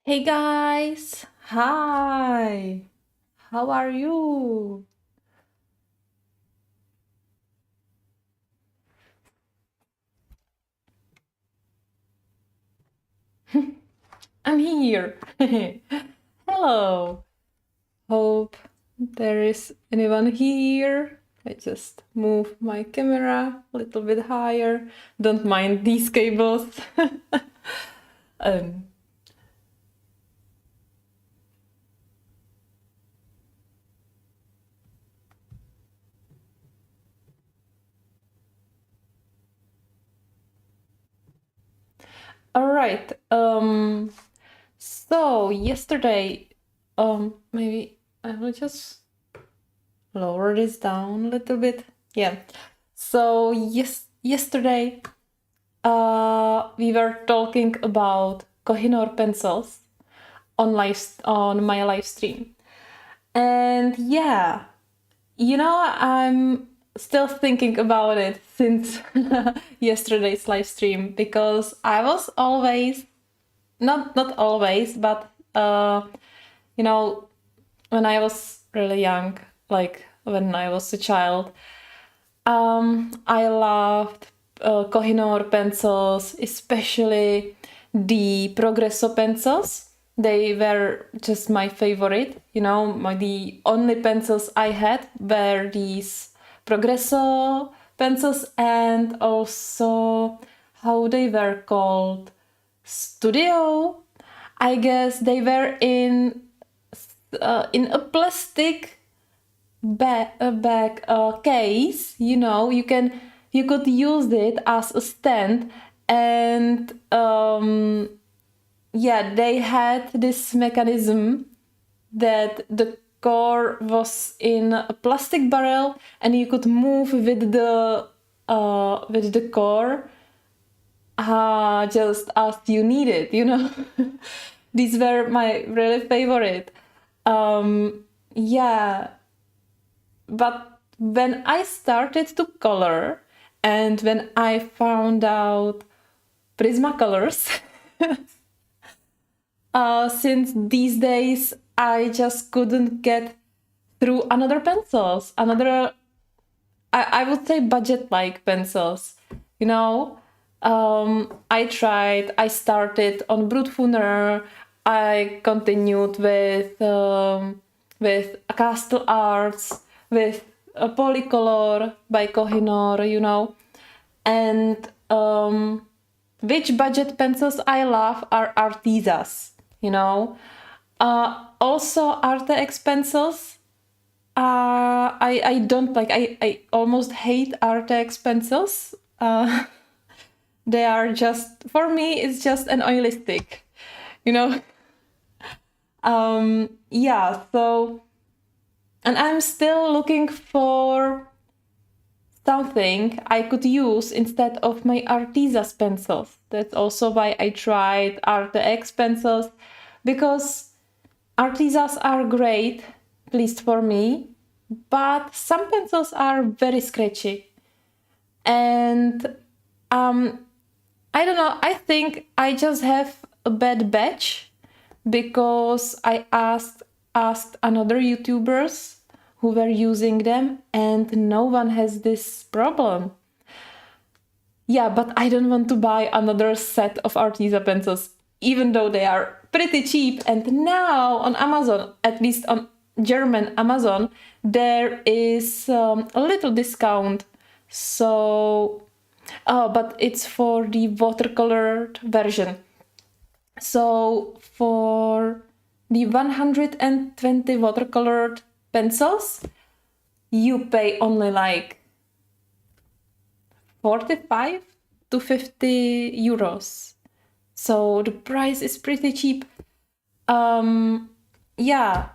Hey guys! Hi! How are you? I'm here! Hello! Hope there is anyone here. I just move my camera a little bit higher. Don't mind these cables. um, all right. So yesterday, maybe I will just lower this down a little bit. Yeah. So yesterday we were talking about Kohinoor pencils on my live stream. And yeah, I'm still thinking about it since yesterday's live stream because I was always not always, but you know, when I was really young, like when I was a child, I loved Kohinoor pencils, especially the Progresso pencils. They were just my favorite. The only pencils I had were these Progresso pencils and also how they were called Studio. I guess they were in a plastic bag case. You could use it as a stand, and yeah, they had this mechanism that the core was in a plastic barrel and you could move with the core just as you need it. These were my really favorite. Yeah, but when I started to color and when I found out Prismacolors, since these days I just couldn't get through another pencils, I would say budget-like pencils. I started on Brutfuner, I continued with Castle Arts, with a Polycolor by Kohinoor, and which budget pencils I love are Artisas, Also Artex pencils. I don't like. I almost hate Artex pencils. They are just, for me, it's just an oily stick, you know. Yeah. So, and I'm still looking for something I could use instead of my Artisas pencils. That's also why I tried Artex pencils, because Artisas are great, at least for me, but some pencils are very scratchy. And I don't know, I think I just have a bad batch because I asked another YouTubers who were using them and no one has this problem. Yeah, but I don't want to buy another set of Artisa pencils, even though they are pretty cheap. And now on Amazon, at least on German Amazon, there is a little discount. So, but it's for the watercolored version. So for the 120 watercolored pencils, you pay only like 45 to 50 euros. So the price is pretty cheap. Yeah.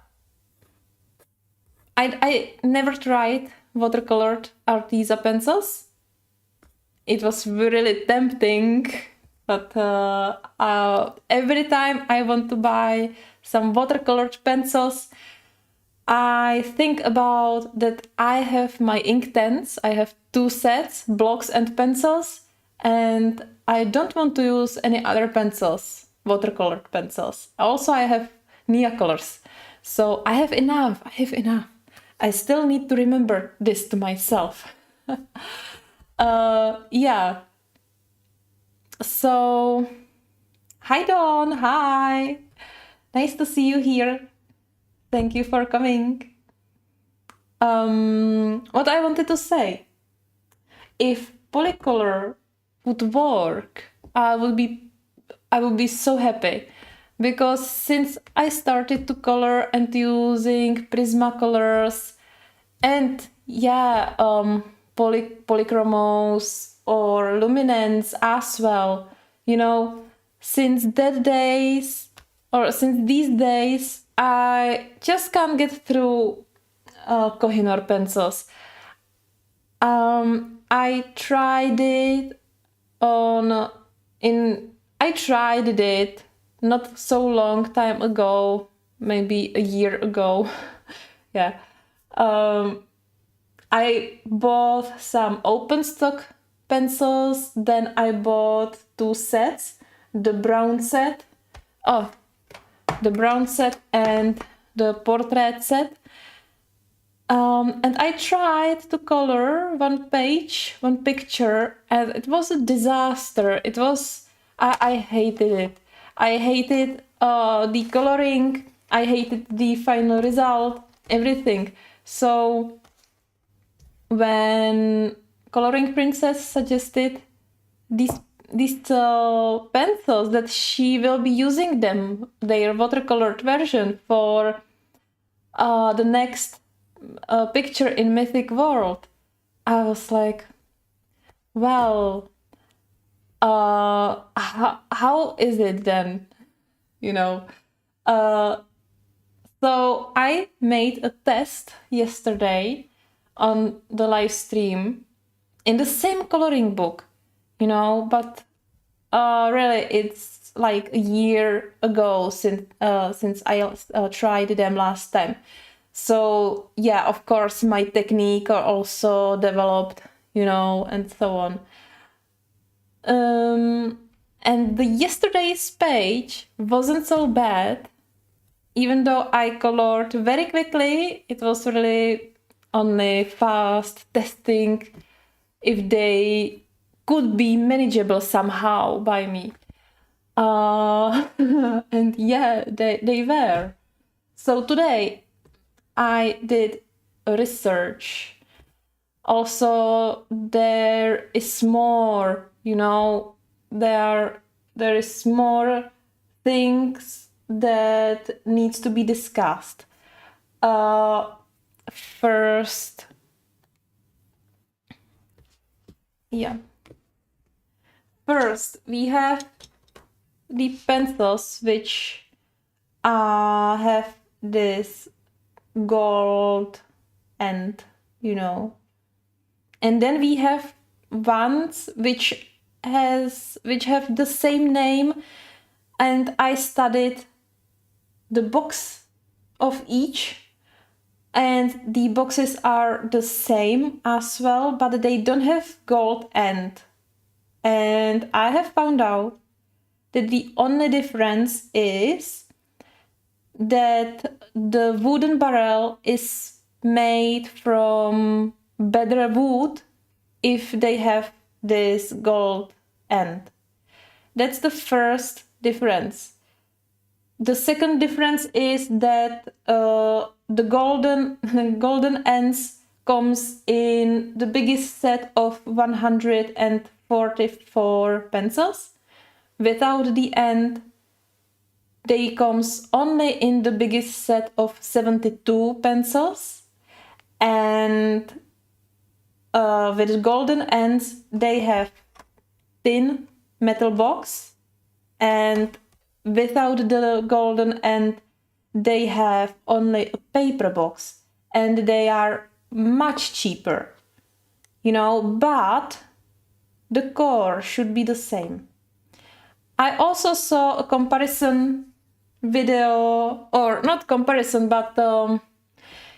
I never tried watercolored Artisa pencils. It was really tempting, but every time I want to buy some watercolored pencils, I think about that I have my Inktense. I have two sets, blocks and pencils, and I don't want to use any other pencils. watercolor pencils. Also, I have Neocolors. So I have enough. I still need to remember this to myself. Yeah. So, hi Dawn, hi. Nice to see you here. Thank you for coming. What I wanted to say, if polycolor would work, I would be so happy, because since I started to color and using Prismacolors and yeah, polychromos or luminance as well, you know, since these days, I just can't get through Kohinoor pencils. I tried it not so long time ago, maybe a year ago. Yeah. I bought some open stock pencils, then I bought 2 sets, the brown set and the portrait set. And I tried to color one picture, and it was a disaster. I hated it. I hated the coloring. I hated the final result, everything. So when Coloring Princess suggested these pencils, that she will be using their watercolored version for the next picture in Mythic World, I was like, well, how is it then? You know? So I made a test yesterday on the live stream in the same coloring book, you know, but really it's like a year ago since I tried them last time. So yeah, of course, my technique are also developed, you know, and so on. And the yesterday's page wasn't so bad, even though I colored very quickly. It was really only fast testing if they could be manageable somehow by me. And yeah, they were. So today I did a research. Also, there is more, you know, there is more things that needs to be discussed. First, we have the pencils which have this gold end, you know, and then we have ones which have the same name, and I studied the box of each, and the boxes are the same as well, but they don't have gold end. And I have found out that the only difference is that the wooden barrel is made from better wood if they have this gold end. That's the first difference. The second difference is that the golden ends comes in the biggest set of 144 pencils. Without the end, they comes only in the biggest set of 72 pencils. And with golden ends, they have thin metal box, and without the golden end, they have only a paper box, and they are much cheaper, you know, but the core should be the same. I also saw a comparison video, or not comparison, but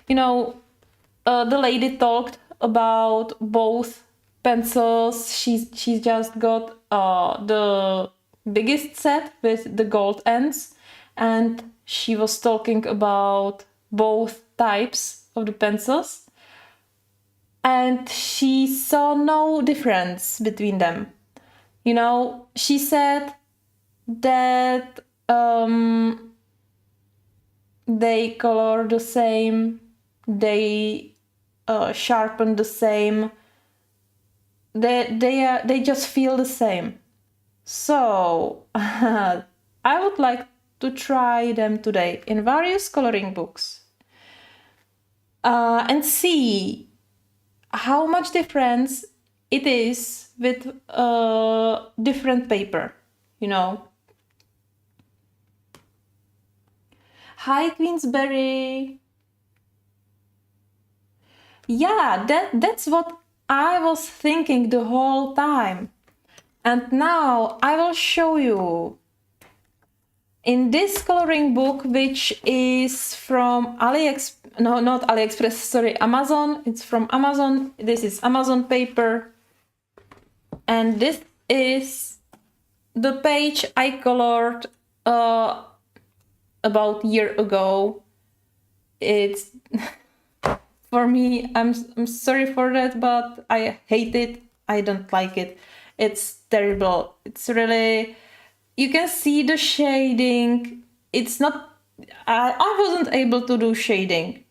you know, the lady talked about both pencils. She's just got the biggest set with the gold ends, and she was talking about both types of the pencils, and she saw no difference between them. You know, she said that they color the same, they sharpen the same, they just feel the same. So I would like to try them today in various coloring books and see how much difference it is with different paper, you know. Hi, Queensberry. Yeah, that's what I was thinking the whole time. And now I will show you. In this coloring book, which is from no, not AliExpress, sorry, Amazon. It's from Amazon. This is Amazon paper. And this is the page I colored about a year ago. It's for me, I'm sorry for that, but I hate it. I don't like it. It's terrible. It's really, you can see the shading. It's not, I wasn't able to do shading,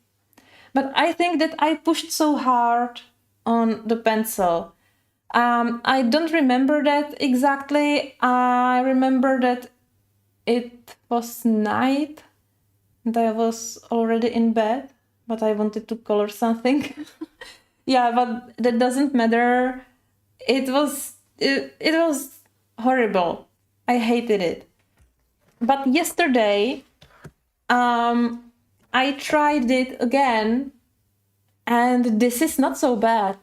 but I think that I pushed so hard on the pencil. I don't remember that exactly. I remember that it was night and I was already in bed, but I wanted to color something. Yeah, but that doesn't matter. It was horrible. I hated it. But yesterday, I tried it again, and this is not so bad.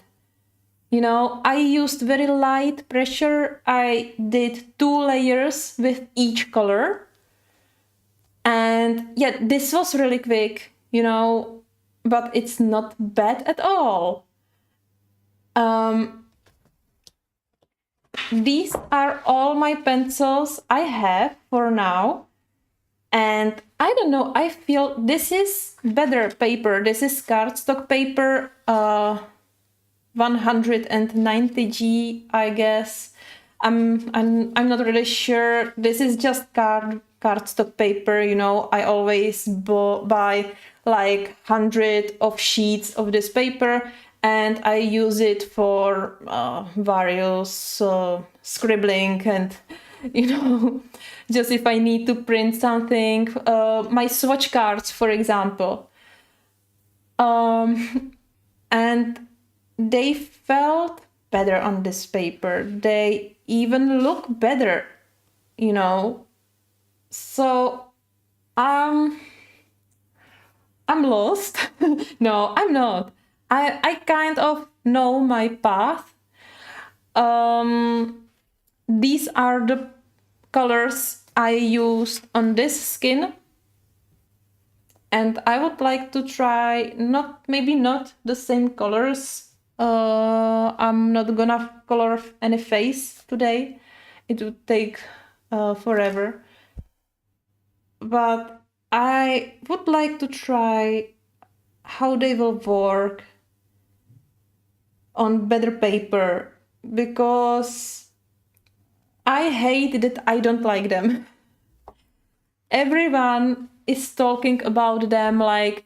You know, I used very light pressure. I did 2 layers with each color. And yeah, this was really quick, you know, but it's not bad at all. These are all my pencils I have for now. And I don't know, I feel this is better paper. This is cardstock paper, 190G, I guess. I'm not really sure. This is just cardstock paper, you know. I always buy like 100 of sheets of this paper, and I use it for various scribbling and, you know, just if I need to print something, my Swatch cards, for example. And they felt better on this paper. They even look better, you know. So I'm lost. No, I'm not. I kind of know my path. These are the colors I used on this skin. And I would like to try maybe not the same colors. I'm not gonna color any face today. It would take forever. But I would like to try how they will work on better paper, because I hate that I don't like them. Everyone is talking about them like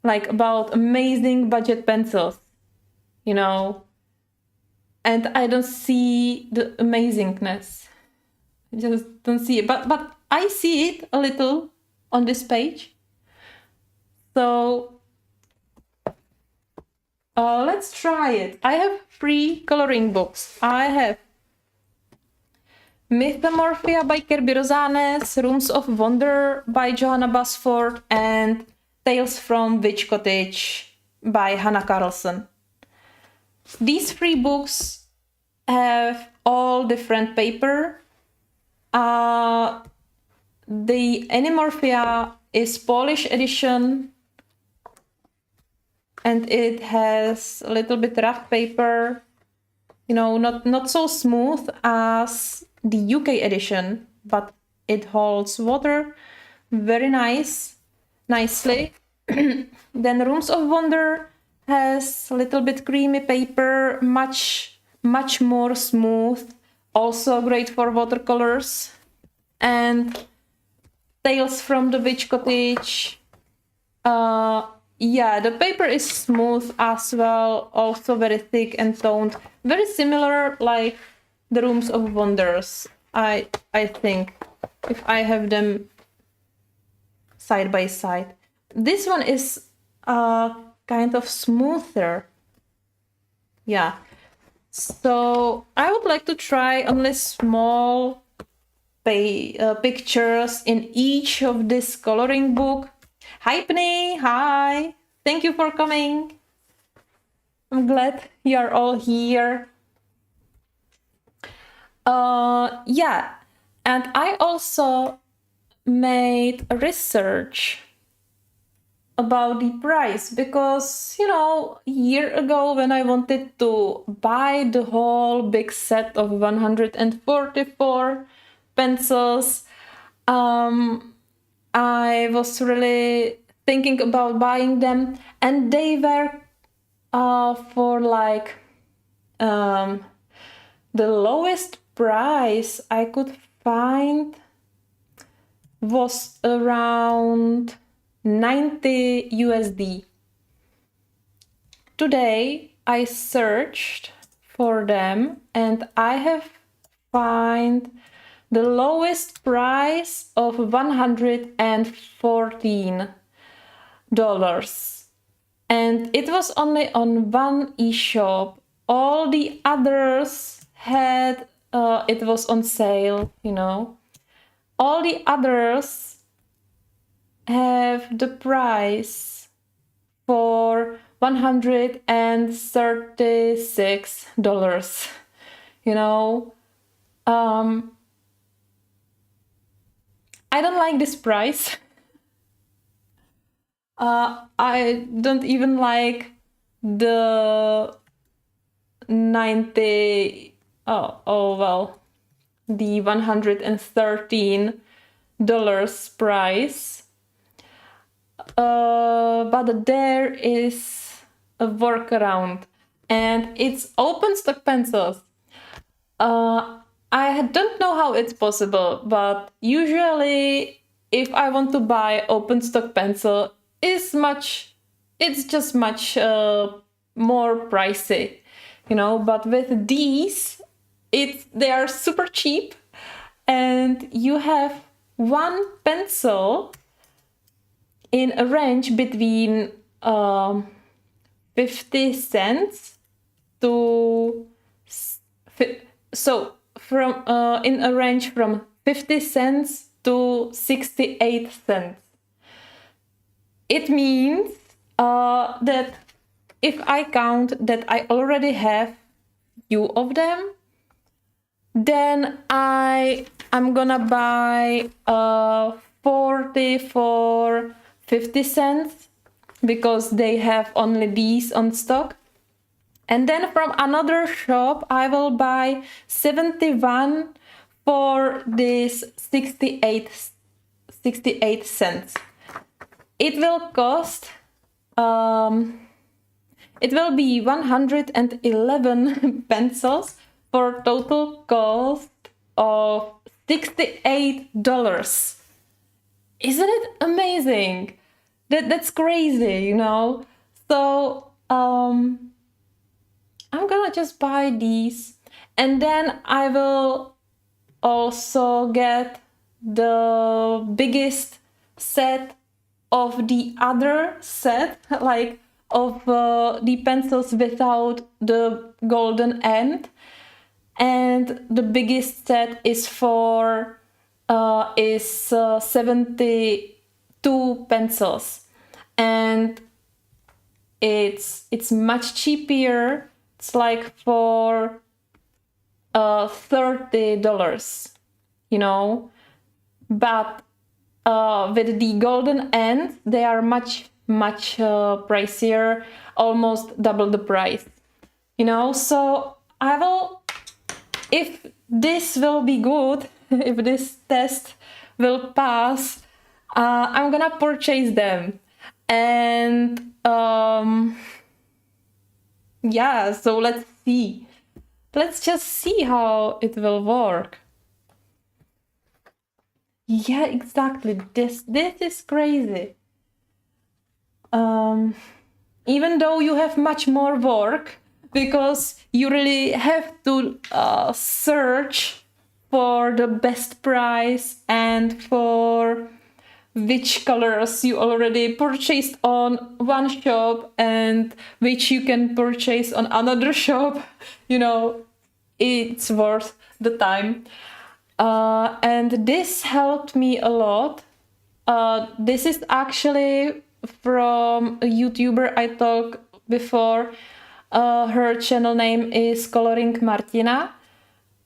about amazing budget pencils, you know, and I don't see the amazingness. I just don't see it, but I see it a little on this page. So let's try it. I have 3 coloring books. I have Mythomorphia by Kirby Rosanes, Rooms of Wonder by Johanna Basford, and Tales from Witch Cottage by Hannah Carlson. These 3 books have all different paper. The Anymorphia is Polish edition, and it has a little bit rough paper, you know, not so smooth as the UK edition, but it holds water very nicely. Then Rooms of Wonder has a little bit creamy paper, much more smooth, also great for watercolors. And Tales from the Witch Cottage. Yeah, the paper is smooth as well, also very thick and toned, very similar like the Rooms of Wonders. I think, if I have them side by side. This one is kind of smoother. Yeah. So I would like to try only small pictures in each of this coloring book. Hi Penny, hi! Thank you for coming. I'm glad you're all here. Yeah, and I also made a research about the price because, you know, a year ago when I wanted to buy the whole big set of 144 pencils, I was really thinking about buying them, and they were for like the lowest price I could find was around 90 USD. Today I searched for them and I have found the lowest price of $114. And it was only on one e-shop. All the others had, it was on sale, you know. All the others have the price for $136, you know. I don't like this price. I don't even like the 90, the $113 price. But there is a workaround, and it's open stock pencils. I don't know how it's possible, but usually if I want to buy open stock pencil, it's just much more pricey, you know. But with these, they are super cheap, and you have one pencil in a range between 50 cents to in a range from 50 cents to 68 cents. It means that if I count that I already have few of them, then I'm gonna buy 40 for 50 cents because they have only these on stock. And then from another shop, I will buy 71 for this 68 cents. It will cost, it will be 111 pencils for total cost of $68. Isn't it amazing? That's crazy, you know? So, I'm gonna just buy these, and then I will also get the biggest set of the other set, like of the pencils without the golden end, and the biggest set is for 72 pencils, and it's much cheaper. It's like for $30, you know, but with the golden end, they are much pricier, almost double the price, you know. So I will, if this will be good, if this test will pass, I'm gonna purchase them. And yeah, so let's see. Let's just see how it will work. Yeah, exactly. This is crazy. Even though you have much more work, because you really have to search for the best price and for which colors you already purchased on one shop and which you can purchase on another shop, you know, it's worth the time. And this helped me a lot. This is actually from a YouTuber I talked before. Her channel name is Coloring Martina,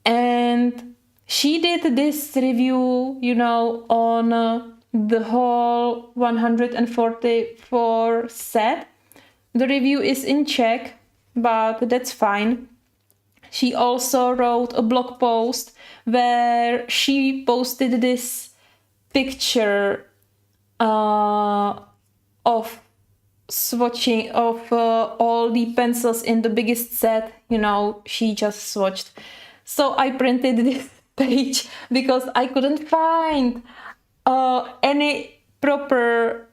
and she did this review, you know, on the whole 144 set. The review is in Czech, but that's fine. She also wrote a blog post where she posted this picture of swatching of all the pencils in the biggest set, you know, she just swatched. So I printed this page because I couldn't find any proper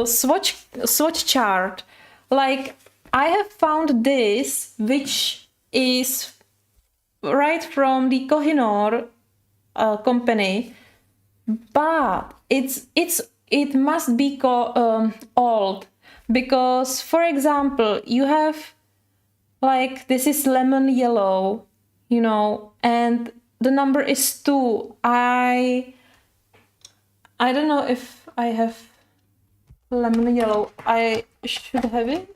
swatch chart. Like, I have found this, which is right from the Kohinoor company, but it must be old, because, for example, you have, like, this is lemon yellow, you know, and the number is 2. I don't know if I have lemon yellow. I should have it.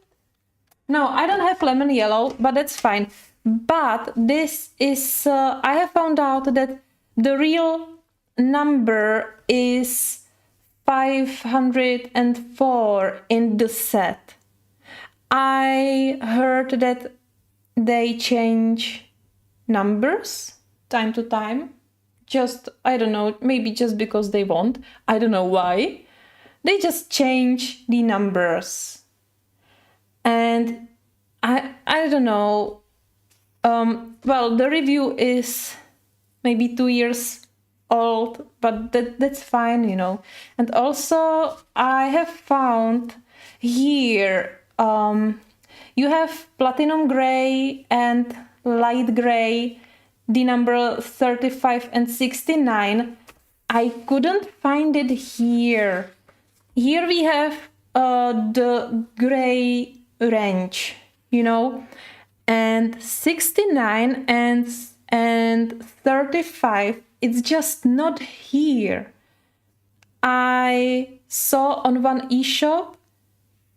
No, I don't have lemon yellow, but that's fine. But this is, I have found out that the real number is 504 in the set. I heard that they change numbers time to time. Just, I don't know, maybe just because they want. I don't know why. They just change the numbers. And I don't know. Well, the review is maybe 2 years old, but that's fine, you know. And also, I have found here, you have platinum gray and light gray, the number 35 and 69. I couldn't find it here. Here we have the gray range, you know, and 69 and 35, it's just not here. I saw on one e-shop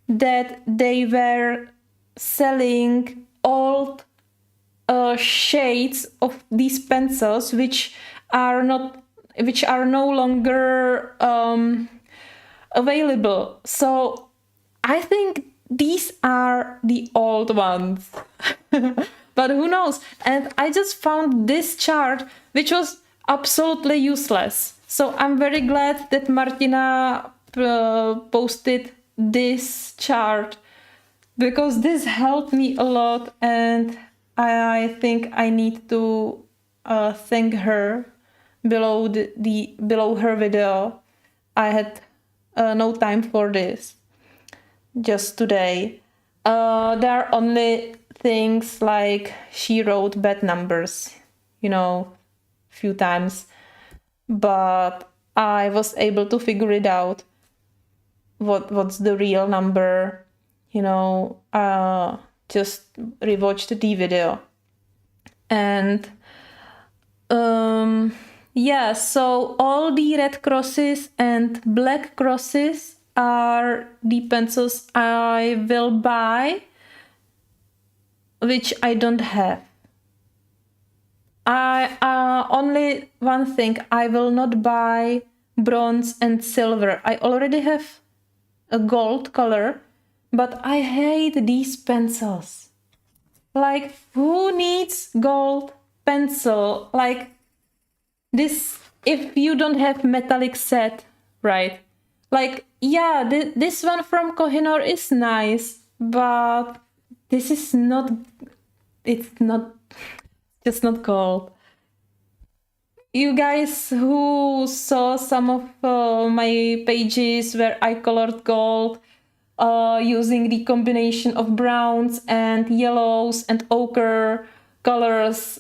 that they were selling old shades of these pencils, which are no longer available. So I think these are the old ones. But who knows? And I just found this chart, which was absolutely useless. So I'm very glad that Martina posted this chart, because this helped me a lot, and I think I need to thank her below below her video. I had no time for this just today. There are only things like she wrote bad numbers, you know, few times, but I was able to figure it out. What's the real number, you know. Just rewatched the video. And yeah, so all the red crosses and black crosses are the pencils I will buy, which I don't have. I only one thing, I will not buy bronze and silver. I already have a gold color, but I hate these pencils. Like, who needs gold pencil, like this, if you don't have metallic set, right? Like, yeah, this one from Kohinoor is nice, but this is not, it's not, just not gold. You guys who saw some of my pages where I colored gold using the combination of browns and yellows and ochre colors,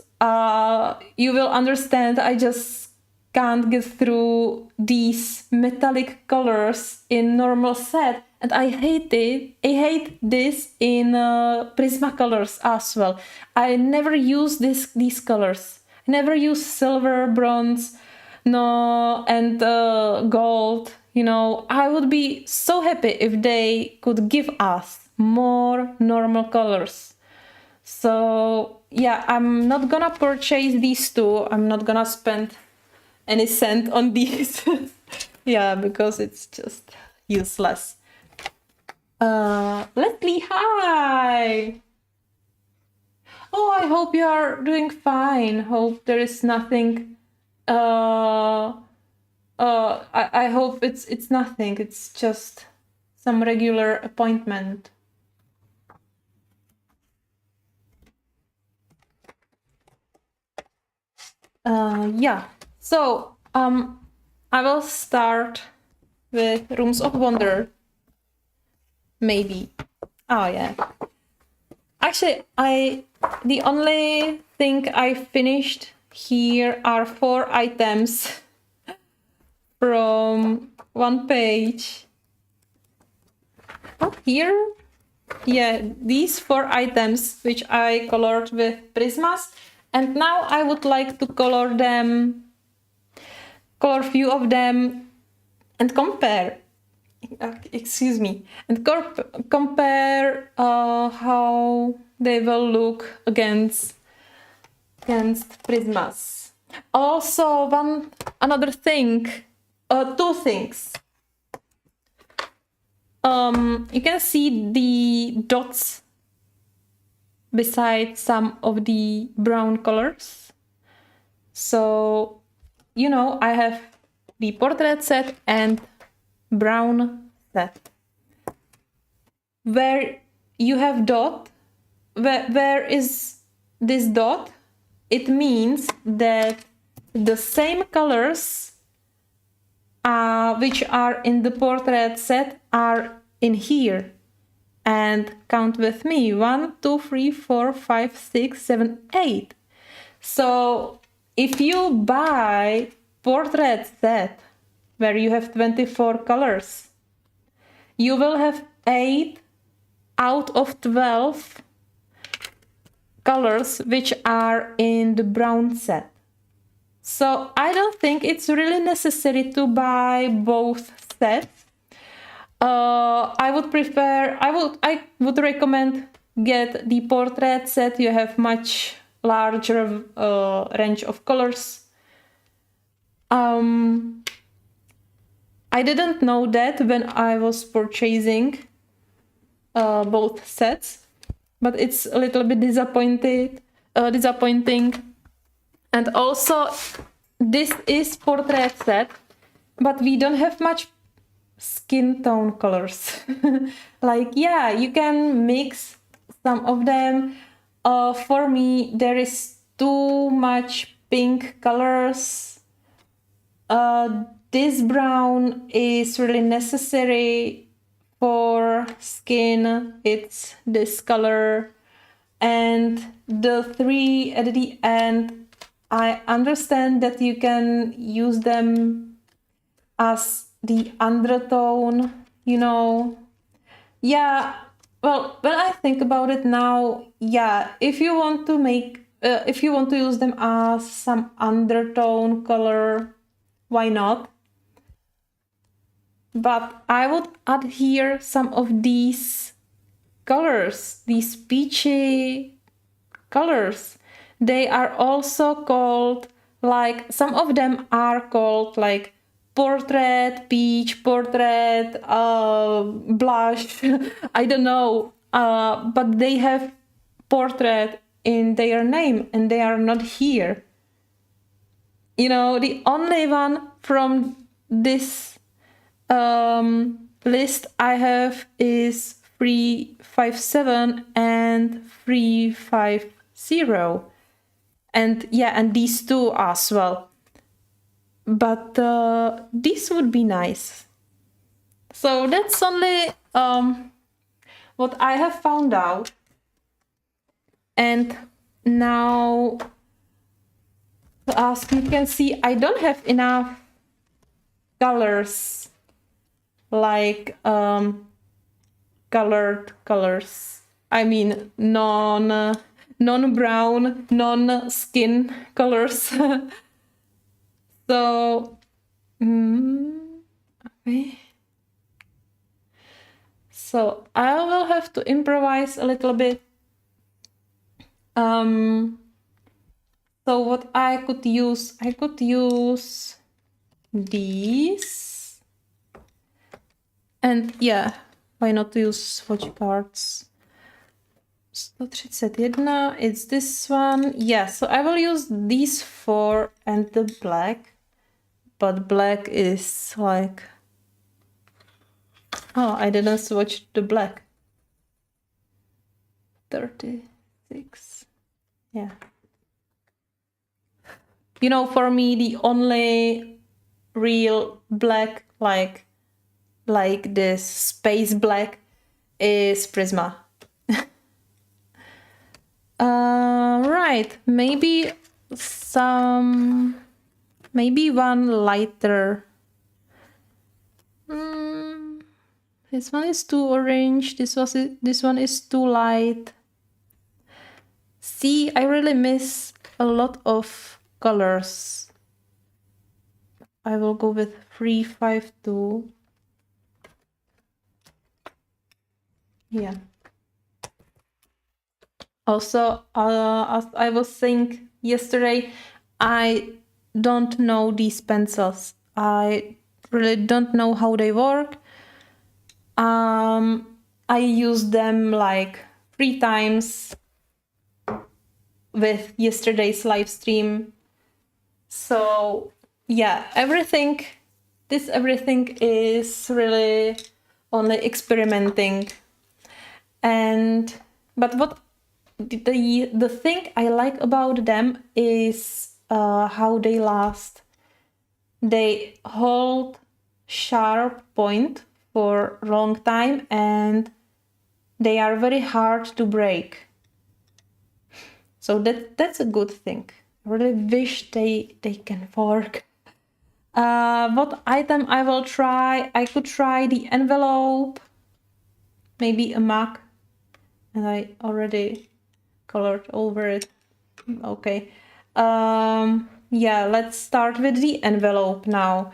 you will understand I just can't get through these metallic colors in normal set, and I hate it. I hate this in Prismacolors as well. I never use these colors. I never use silver, bronze, no, and gold. You know, I would be so happy if they could give us more normal colors. So yeah, I'm not gonna purchase these two. I'm not gonna spend any cent on these. Yeah, because it's just useless. Leslie, hi! Oh, I hope you are doing fine. Hope there is nothing. I hope it's nothing. It's just some regular appointment. Yeah. So I will start with Rooms of Wonder. Maybe. Oh yeah. Actually, the only thing I finished here are 4 items from one page. Oh, here? Yeah, these 4 items which I colored with Prismas. And now I would like to color few of them and compare. Excuse me, and compare how they will look against Prismas. Also, another thing, 2 things. You can see the dots beside some of the brown colors. So, you know, I have the portrait set and brown set. Where you have dot, where is this dot? It means that the same colors which are in the portrait set are in here. And count with me, 1, 2, 3, 4, 5, 6, 7, 8. So if you buy portrait set where you have 24 colors, you will have 8 out of 12 colors which are in the brown set. So I don't think it's really necessary to buy both sets. I would recommend get the portrait set. You have much larger range of colors. I didn't know that when I was purchasing both sets, but it's a little bit disappointing. And also, this is portrait set, but we don't have much skin tone colors. Like, yeah, you can mix some of them. For me, there is too much pink colors. This brown is really necessary for skin. It's this color. And the 3 at the end, I understand that you can use them as the undertone, you know. Yeah, well, when I think about it now, yeah, if you want to use them as some undertone color, why not? But I would add here some of these colors, these peachy colors. They are also called, like, some of them are called like portrait, peach, portrait, blush, I don't know, but they have portrait in their name and they are not here. You know, the only one from this list I have is 357 and 350. And yeah, and these two as well. But this would be nice. So that's only what I have found out. And now, as you can see, I don't have enough colors, like colored colors. I mean, non-brown, non-skin colors. So, okay. So I will have to improvise a little bit. So what I could use these. And yeah, why not use Swatch cards? 131, it's this one. Yeah, so I will use these four and the black. But black is like... Oh, I didn't swatch the black. 36. Yeah. You know, for me, the only real black, like this space black, is Prisma. Right, maybe one lighter. This one is too orange. This one is too light. See, I really miss a lot of colors. I will go with 352. Yeah. Also, as I was saying yesterday, I don't know these pencils. I really don't know how they work. I used them like 3 times with yesterday's live stream. So yeah, everything is really only experimenting. But what the thing I like about them is how they last. They hold sharp point for a long time and they are very hard to break. So that's a good thing. I really wish they can work. What item I will try? I could try the envelope, maybe a mug, and I already colored over it. Okay. Yeah, let's start with the envelope now.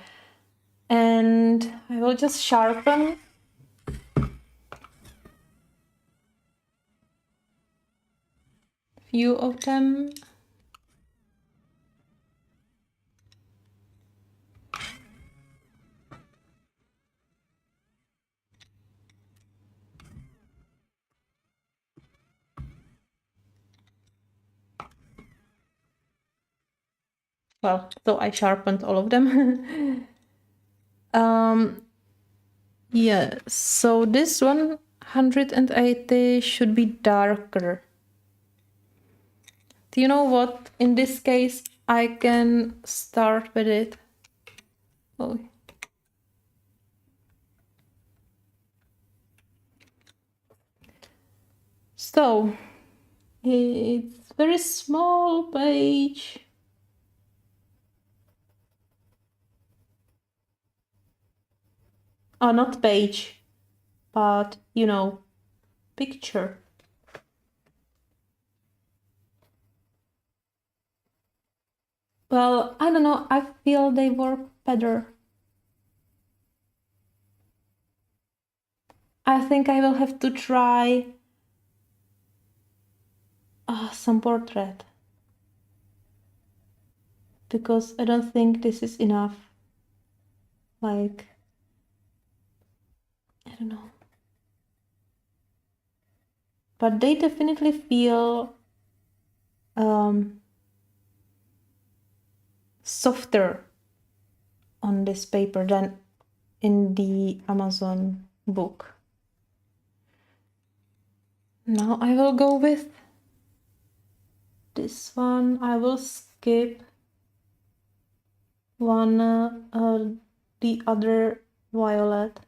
And I will just sharpen. Few of them. Well, so I sharpened all of them. Yeah, so this 180 should be darker. Do you know what? In this case, I can start with it. Oh. So, it's very small page. Oh, not page, but, you know, picture. Well, I don't know, I feel they work better. I think I will have to try some portrait. Because I don't think this is enough. Like, I don't know. But they definitely feel softer on this paper than in the Amazon book. Now I will go with this one. I will skip one, the other violet.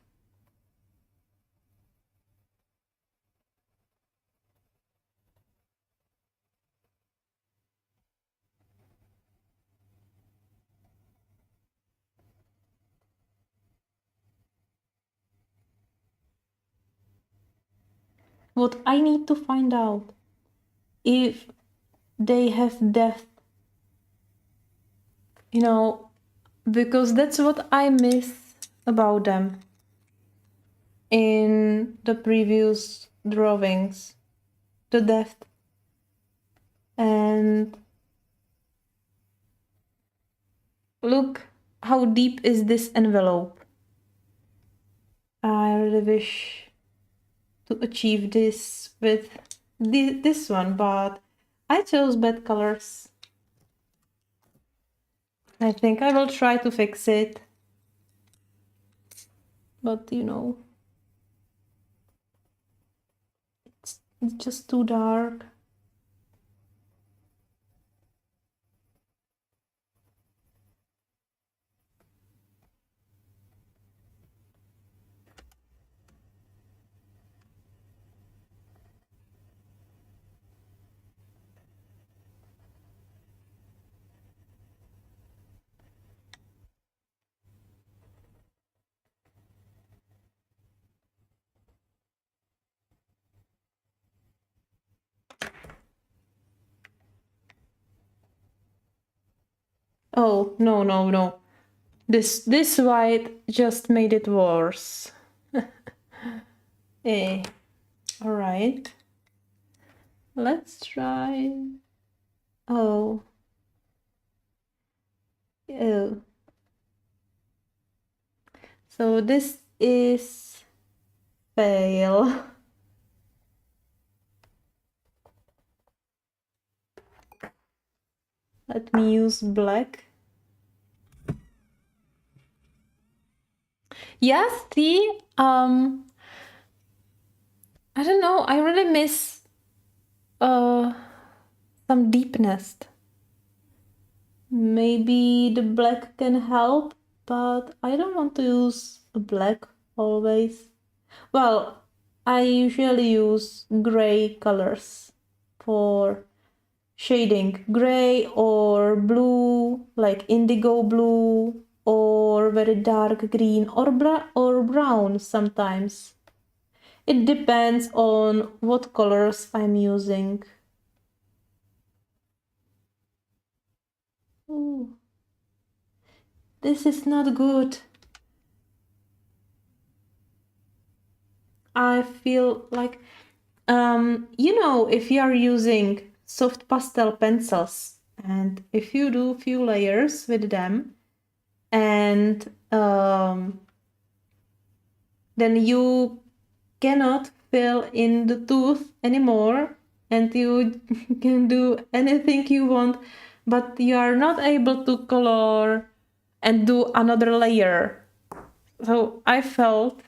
What I need to find out if they have depth, you know, because that's what I miss about them in the previous drawings, the depth. And look how deep is this envelope. I really wish to achieve this with this one, but I chose bad colors. I think I will try to fix it, but you know, it's just too dark. Oh, no, no, no. This white just made it worse. Eh, all right. Let's try. Oh. Oh. So this is fail. Let me use black. Yes, see, I don't know, I really miss some deepness. Maybe the black can help, but I don't want to use black always. Well, I usually use gray colors for shading, gray or blue, like indigo blue, or very dark green, or brown sometimes. It depends on what colors I'm using. Ooh. This is not good. I feel like, you know, if you are using soft pastel pencils and if you do few layers with them and then you cannot fill in the tooth anymore and you can do anything you want, but you are not able to color and do another layer. So I felt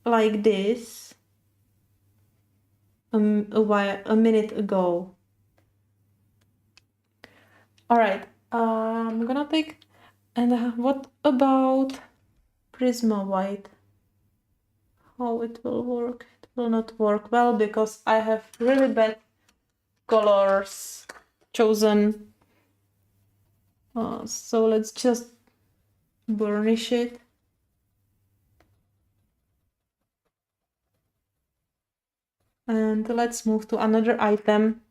like this a minute ago. All right, I'm gonna take, and what about Prisma White? How it will work? It will not work well because I have really bad colors chosen. So let's just burnish it. And let's move to another item.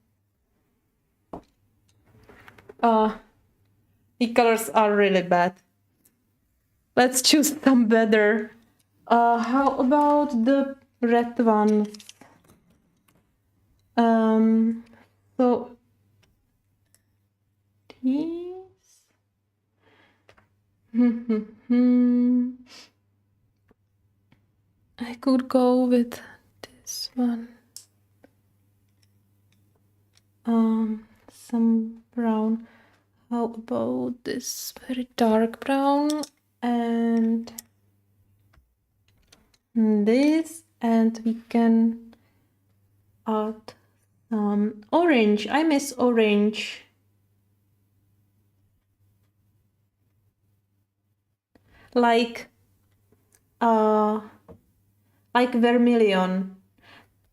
The colors are really bad. Let's choose some better. How about the red one? So these. I could go with this one. some brown. How about this very dark brown and this, and we can add some orange. I miss orange. Like vermilion.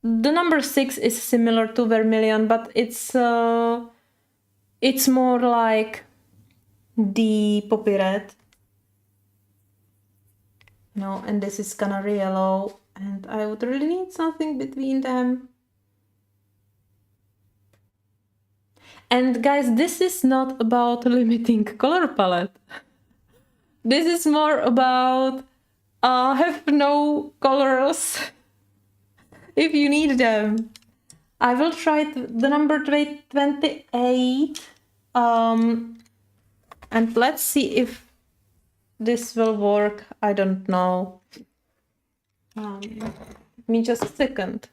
The number 6 is similar to vermilion, but it's more like the poppy red. No, and this is canary yellow, and I would really need something between them. And guys, this is not about limiting color palette. This is more about have no colors if you need them. I will try the number 28 and let's see if this will work. I don't know. Give me just a second.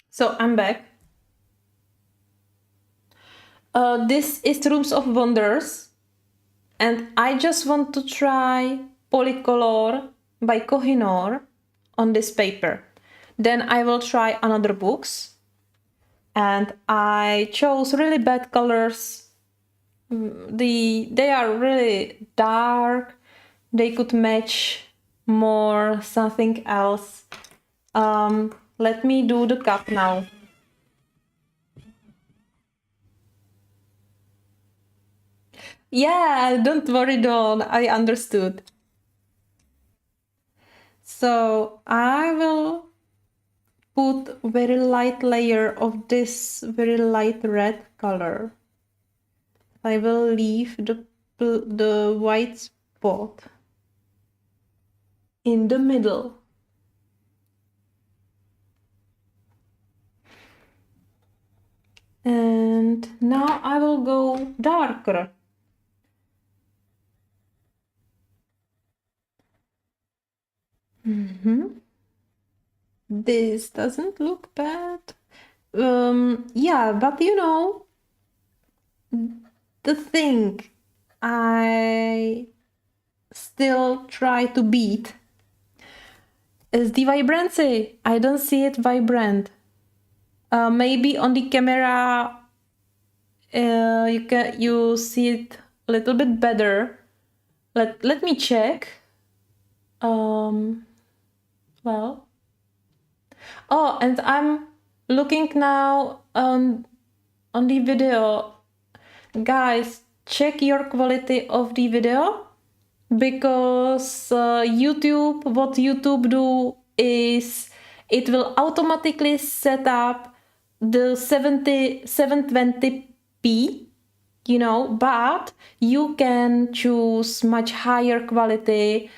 So I'm back. This is Rooms of Wonders, and I just want to try Polycolor by Kohinoor on this paper. Then I will try another books, and I chose really bad colors. They are really dark. They could match more something else. Let me do the cup now. Yeah, don't worry, Dawn. I understood. So I will put very light layer of this very light red color. I will leave the white spot in the middle. And now I will go darker. This doesn't look bad. Yeah, but you know, the thing I still try to beat is the vibrancy. I don't see it vibrant. Maybe on the camera you see it a little bit better. Let me check. Well. Oh, and I'm looking now on the video. Guys, check your quality of the video, because what YouTube do is it will automatically set up the 720p, you know, but you can choose much higher quality,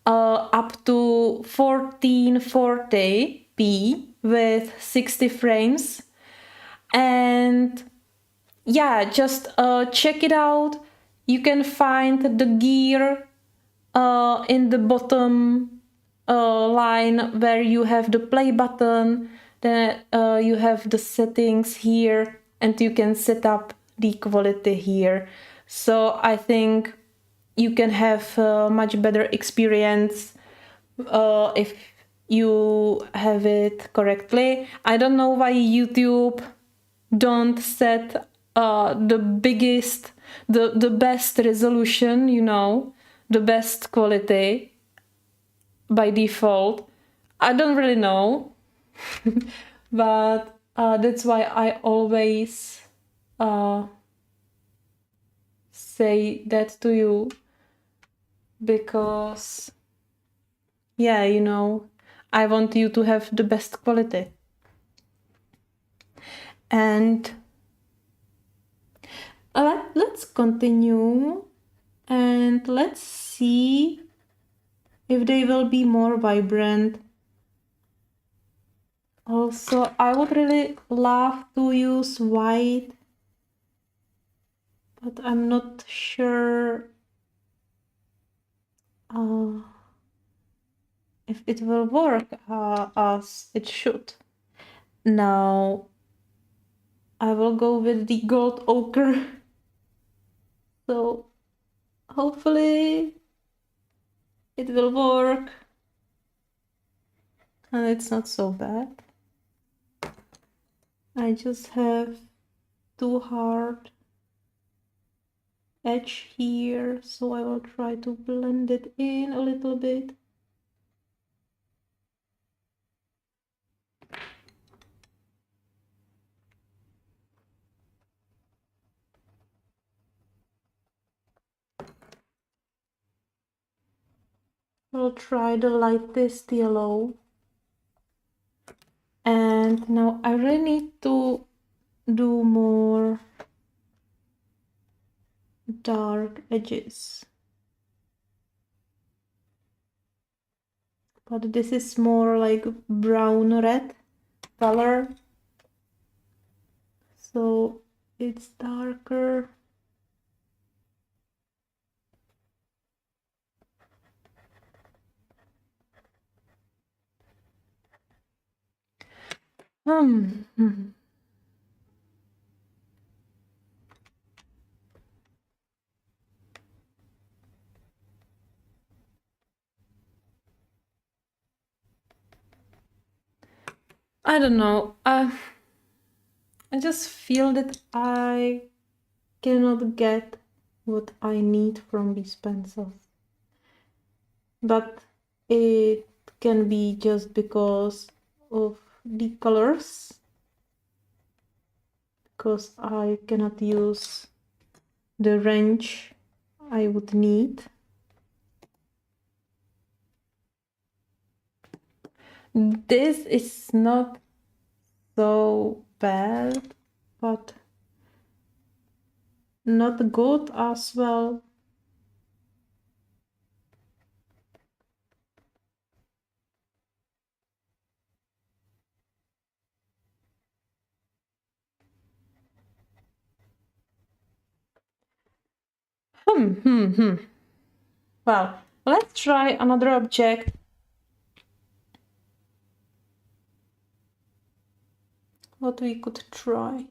up to 1440p with 60 frames. And yeah, just check it out. You can find the gear in the bottom line where you have the play button. Then you have the settings here, and you can set up the quality here. So I think you can have a much better experience if you have it correctly. I don't know why YouTube don't set the best resolution, you know, the best quality by default. I don't really know. But that's why I always say that to you, because yeah, you know, I want you to have the best quality. And let's continue, and let's see if they will be more vibrant. Also, I would really love to use white, but I'm not sure if it will work as it should. Now, I will go with the gold ochre. So, hopefully it will work. And it's not so bad. I just have too hard edge here, so I will try to blend it in a little bit. I'll try the lightest yellow. And now I really need to do more dark edges. But this is more like brown red color. So it's darker. I don't know. I just feel that I cannot get what I need from these pencils. But it can be just because of the colors. Because I cannot use the range I would need. This is not so bad, but not good as well. Well, let's try another object. What we could try.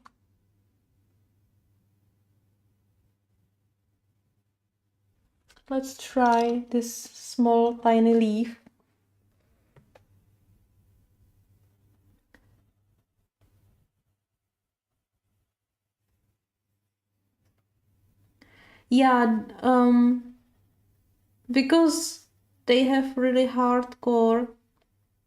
Let's try this small tiny leaf. Yeah, because they have really hard core,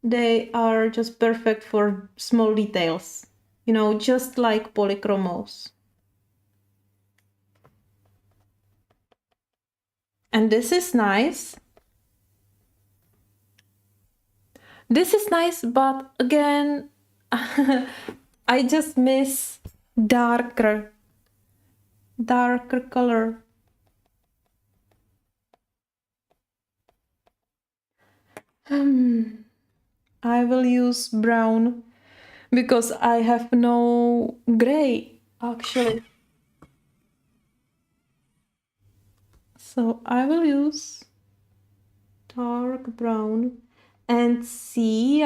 they are just perfect for small details. You know, just like polychromos. And this is nice. This is nice, but again, I just miss darker color. I will use brown because I have no gray actually. So I will use dark brown and see,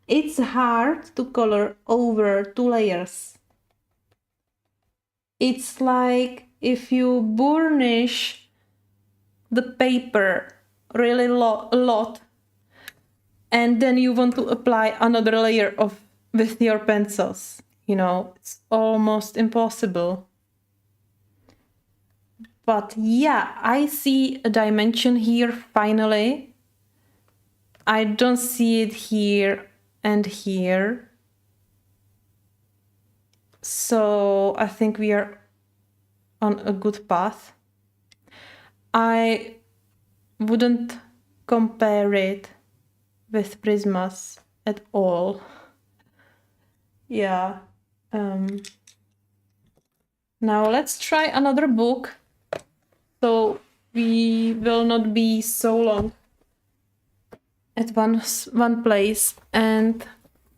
it's hard to color over 2 layers. It's like if you burnish the paper really a lot and then you want to apply another layer with your pencils. You know, it's almost impossible. But yeah, I see a dimension here finally. I don't see it here and here. So I think we are on a good path. I wouldn't compare it with Prismas at all. Yeah. Now let's try another book. So we will not be so long at one place. And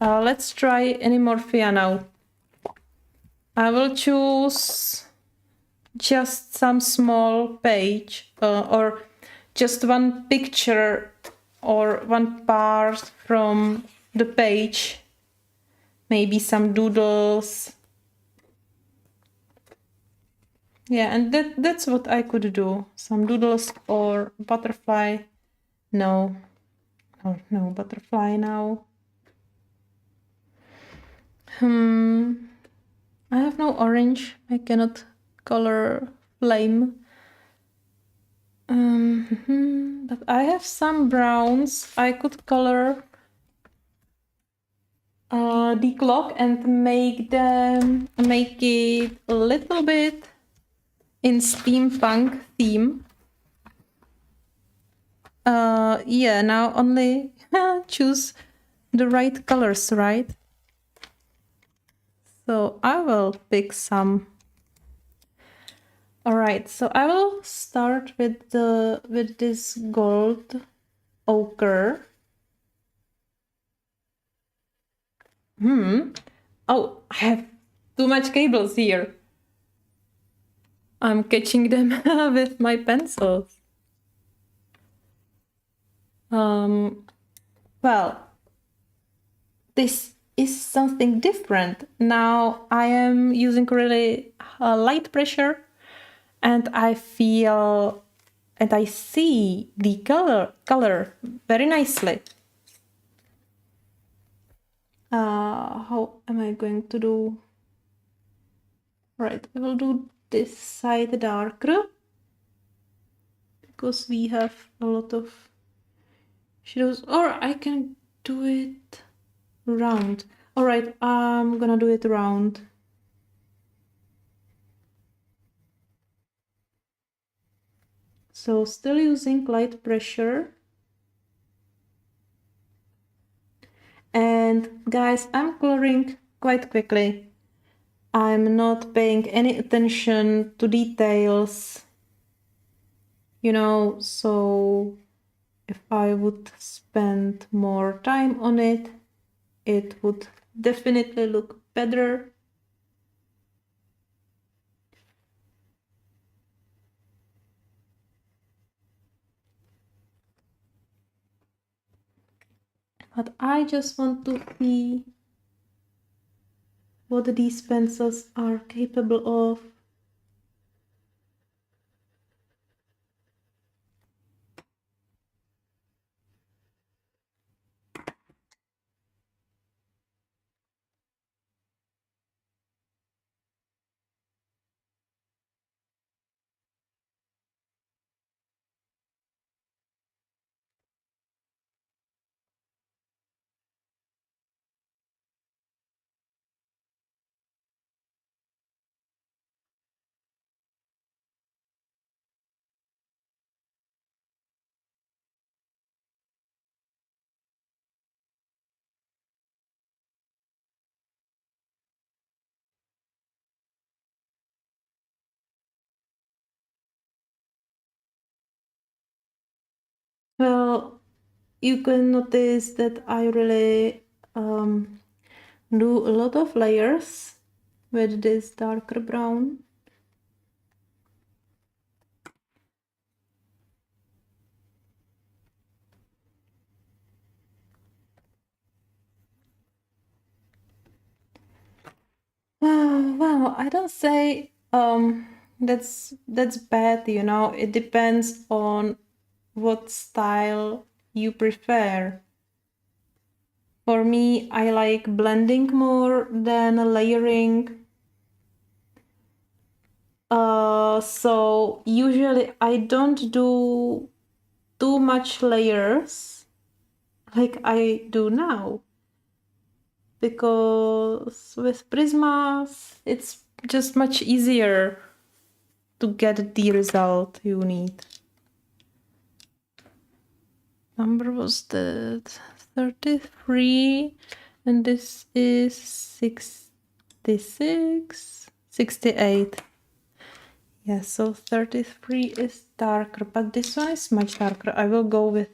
let's try Anymorphia now. I will choose just some small page or just one picture or one part from the page, maybe some doodles. Yeah, and that's what I could do. Some doodles or butterfly. No, no butterfly now. I have no orange. I cannot color flame. But I have some browns. I could color the clock and make it a little bit in steampunk theme. Yeah, now only choose the right colors, right? So I will pick some. All right, so I will start with this gold ochre. Oh, I have too much cables here. I'm catching them with my pencils. Well, this is something different. Now I am using really light pressure, and I feel and I see the color very nicely. How am I going to do? Right, I will do this side darker because we have a lot of shadows, or I can do it round. All right, I'm gonna do it round. So still using light pressure. And guys, I'm coloring quite quickly. I'm not paying any attention to details, you know, so if I would spend more time on it, it would definitely look better. But I just want to see what these pencils are capable of. Well, you can notice that I really do a lot of layers with this darker brown. Well, I don't say that's bad, you know. It depends on what style you prefer. For me, I like blending more than layering. So usually I don't do too much layers like I do now, because with Prismas it's just much easier to get the result you need. Number was that 33, and this is 66, 68. Yeah, so 33 is darker, but this one is much darker. I will go with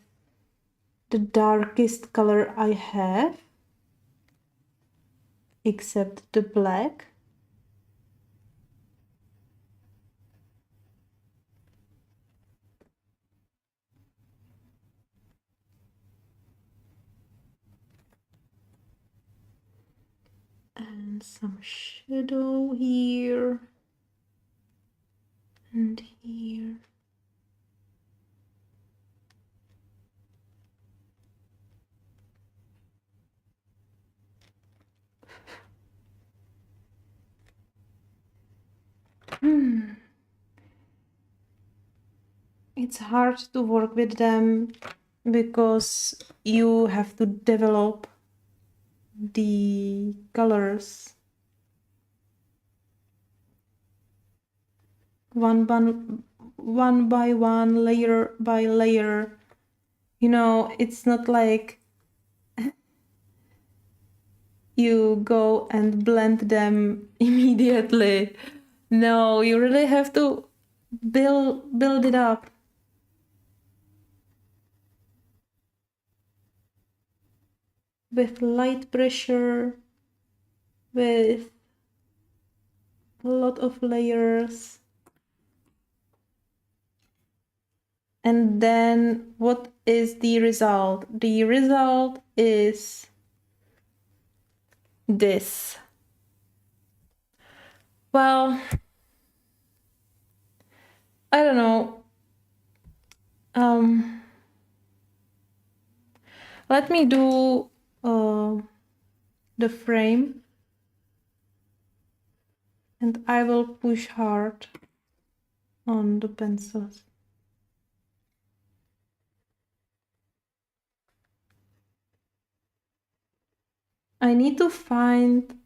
the darkest color I have, except the black. And some shadow here and here. It's hard to work with them because you have to develop the colors one by one, layer by layer. You know, it's not like you go and blend them immediately. No, you really have to build it up. With light pressure, with a lot of layers. And then what is the result? The result is this. Well, I don't know. Let me do the frame, and I will push hard on the pencils. I need to find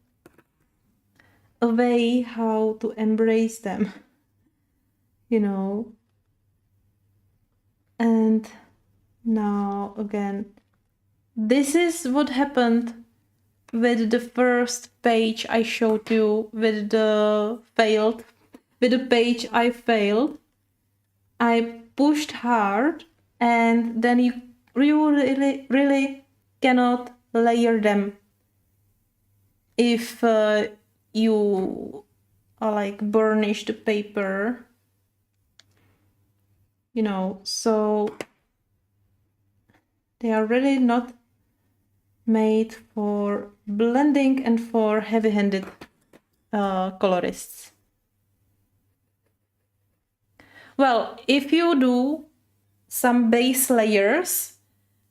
a way how to embrace them, you know. And now again, this is what happened with the first page I showed you, with the page I failed. I pushed hard, and then you really cannot layer them if you like burnish the paper, you know. So they are really not made for blending and for heavy-handed colorists. Well, if you do some base layers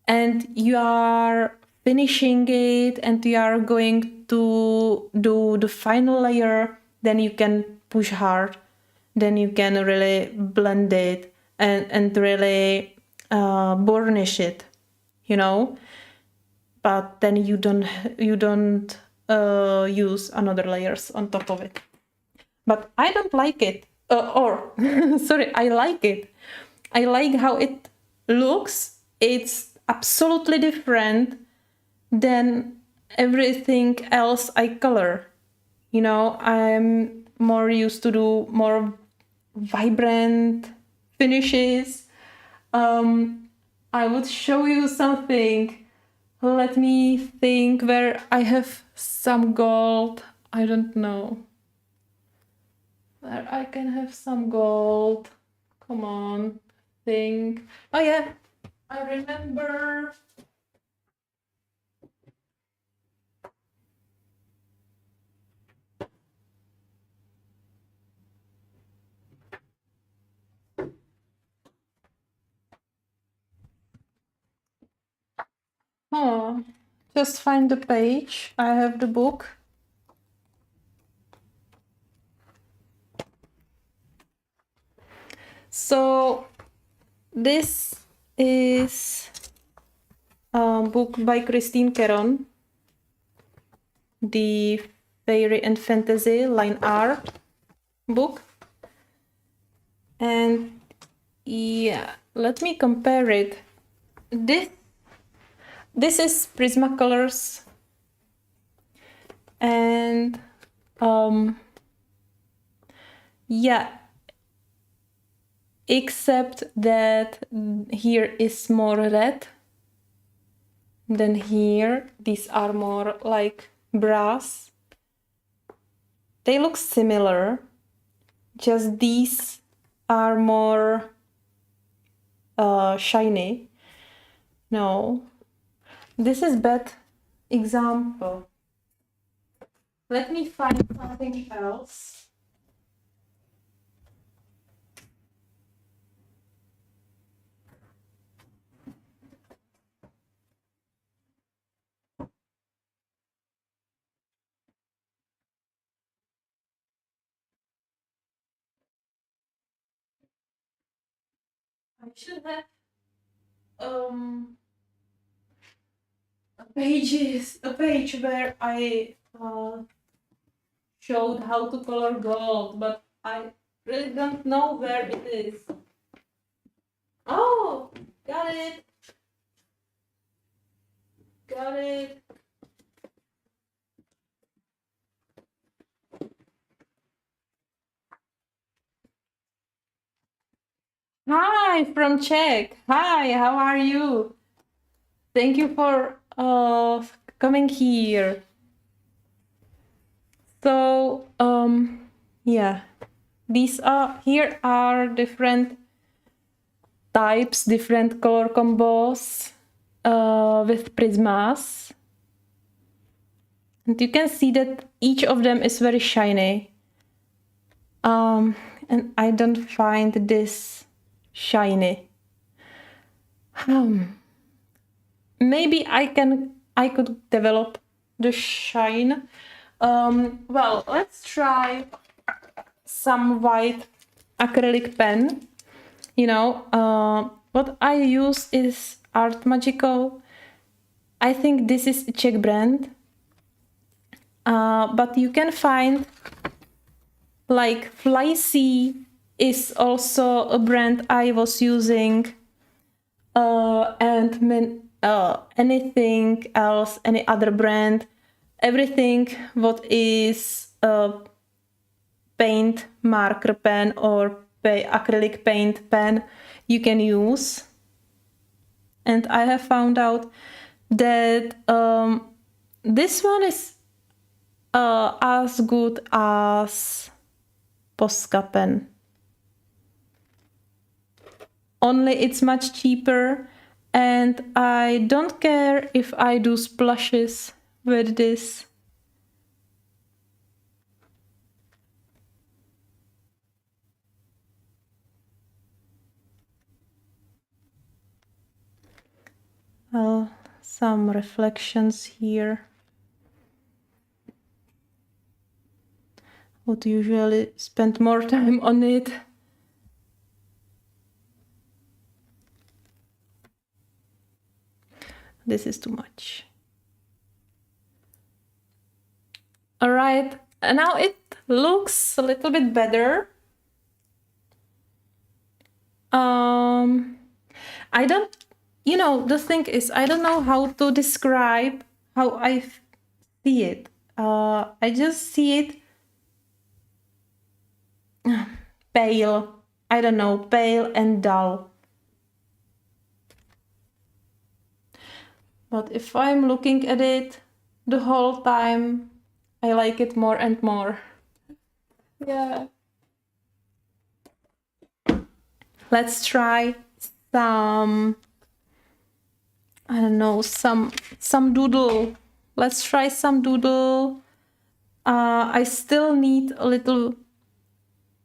and you are finishing it and you are going to do the final layer, then you can push hard, then you can really blend it and really burnish it, you know. But then you don't use another layers on top of it. But I don't like it. Sorry, I like it. I like how it looks. It's absolutely different than everything else I color. You know, I'm more used to do more vibrant finishes. I would show you something. Let me think where I have some gold. I don't know. Where I can have some gold. Come on, think. Oh yeah, I remember. Oh, just find the page. I have the book. So this is a book by Christine Caron, the Fairy and Fantasy line art book. And yeah, let me compare it. This is Prismacolors, and yeah, except that here is more red Then here, these are more like brass. They look similar, just these are more shiny. No, this is bad example. Let me find something else. I should have a page where I showed how to color gold, but I really don't know where it is. Oh, got it. Got it. Hi from Czech. Hi, how are you? Thank you for coming here. So, yeah, here are different types, different color combos with prismas. And you can see that each of them is very shiny. And I don't find this shiny. Maybe I could develop the shine. Well, let's try some white acrylic pen. You know, what I use is Art Magical. I think this is a Czech brand. But you can find like Flycy is also a brand I was using. And anything else, any other brand, everything what is paint marker pen or acrylic paint pen you can use. And I have found out that this one is as good as Posca pen. Only it's much cheaper, and I don't care if I do splashes with this. Some reflections here. Would usually spend more time on it. This is too much. All right, and now it looks a little bit better. I don't, you know, the thing is, I don't know how to describe how I see it. I just see it pale. I don't know, pale and dull. But if I'm looking at it the whole time, I like it more and more. Yeah. Let's try some, I don't know, some doodle. Let's try some doodle. I still need a little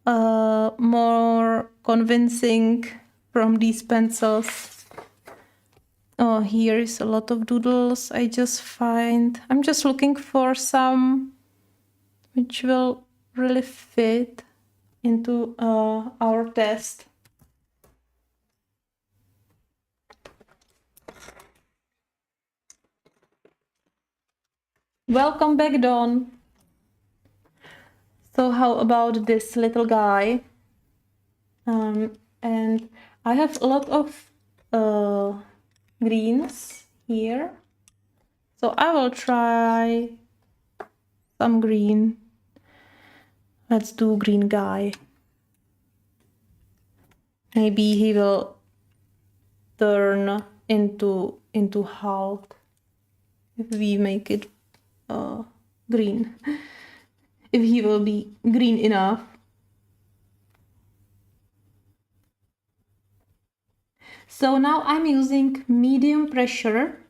more convincing from these pencils. Oh, here is a lot of doodles I just find. I'm just looking for some which will really fit into our test. Welcome back, Dawn. So how about this little guy? And I have a lot of greens here. So I will try some green. Let's do green guy. Maybe he will turn into Hulk. if we make it green, if he will be green enough. So now I'm using medium pressure.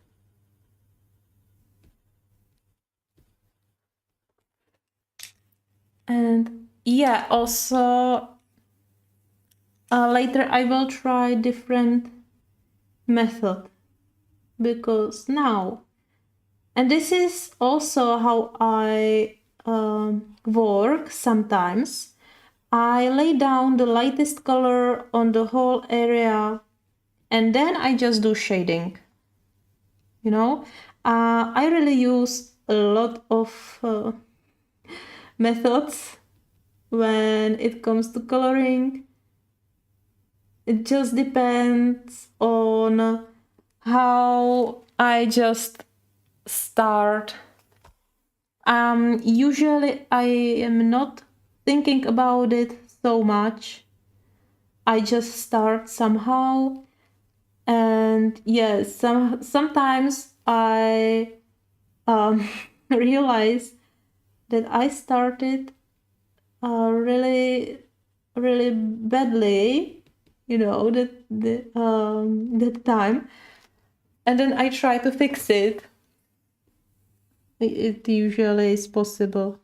And yeah, also later I will try different method, because now, and this is also how I work sometimes. I lay down the lightest color on the whole area and then I just do shading. You know, I really use a lot of methods when it comes to coloring. It just depends on how I just start. Usually I am not thinking about it so much. I just start somehow, and yes, sometimes I realize that I started really badly, you know, that time, and then I try to fix it. It usually is possible.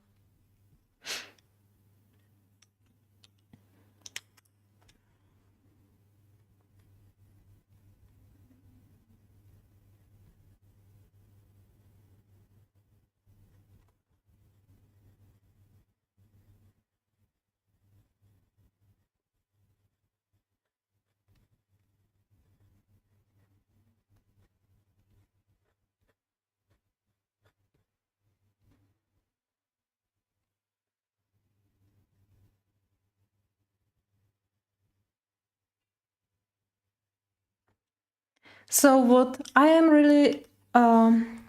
So what I am really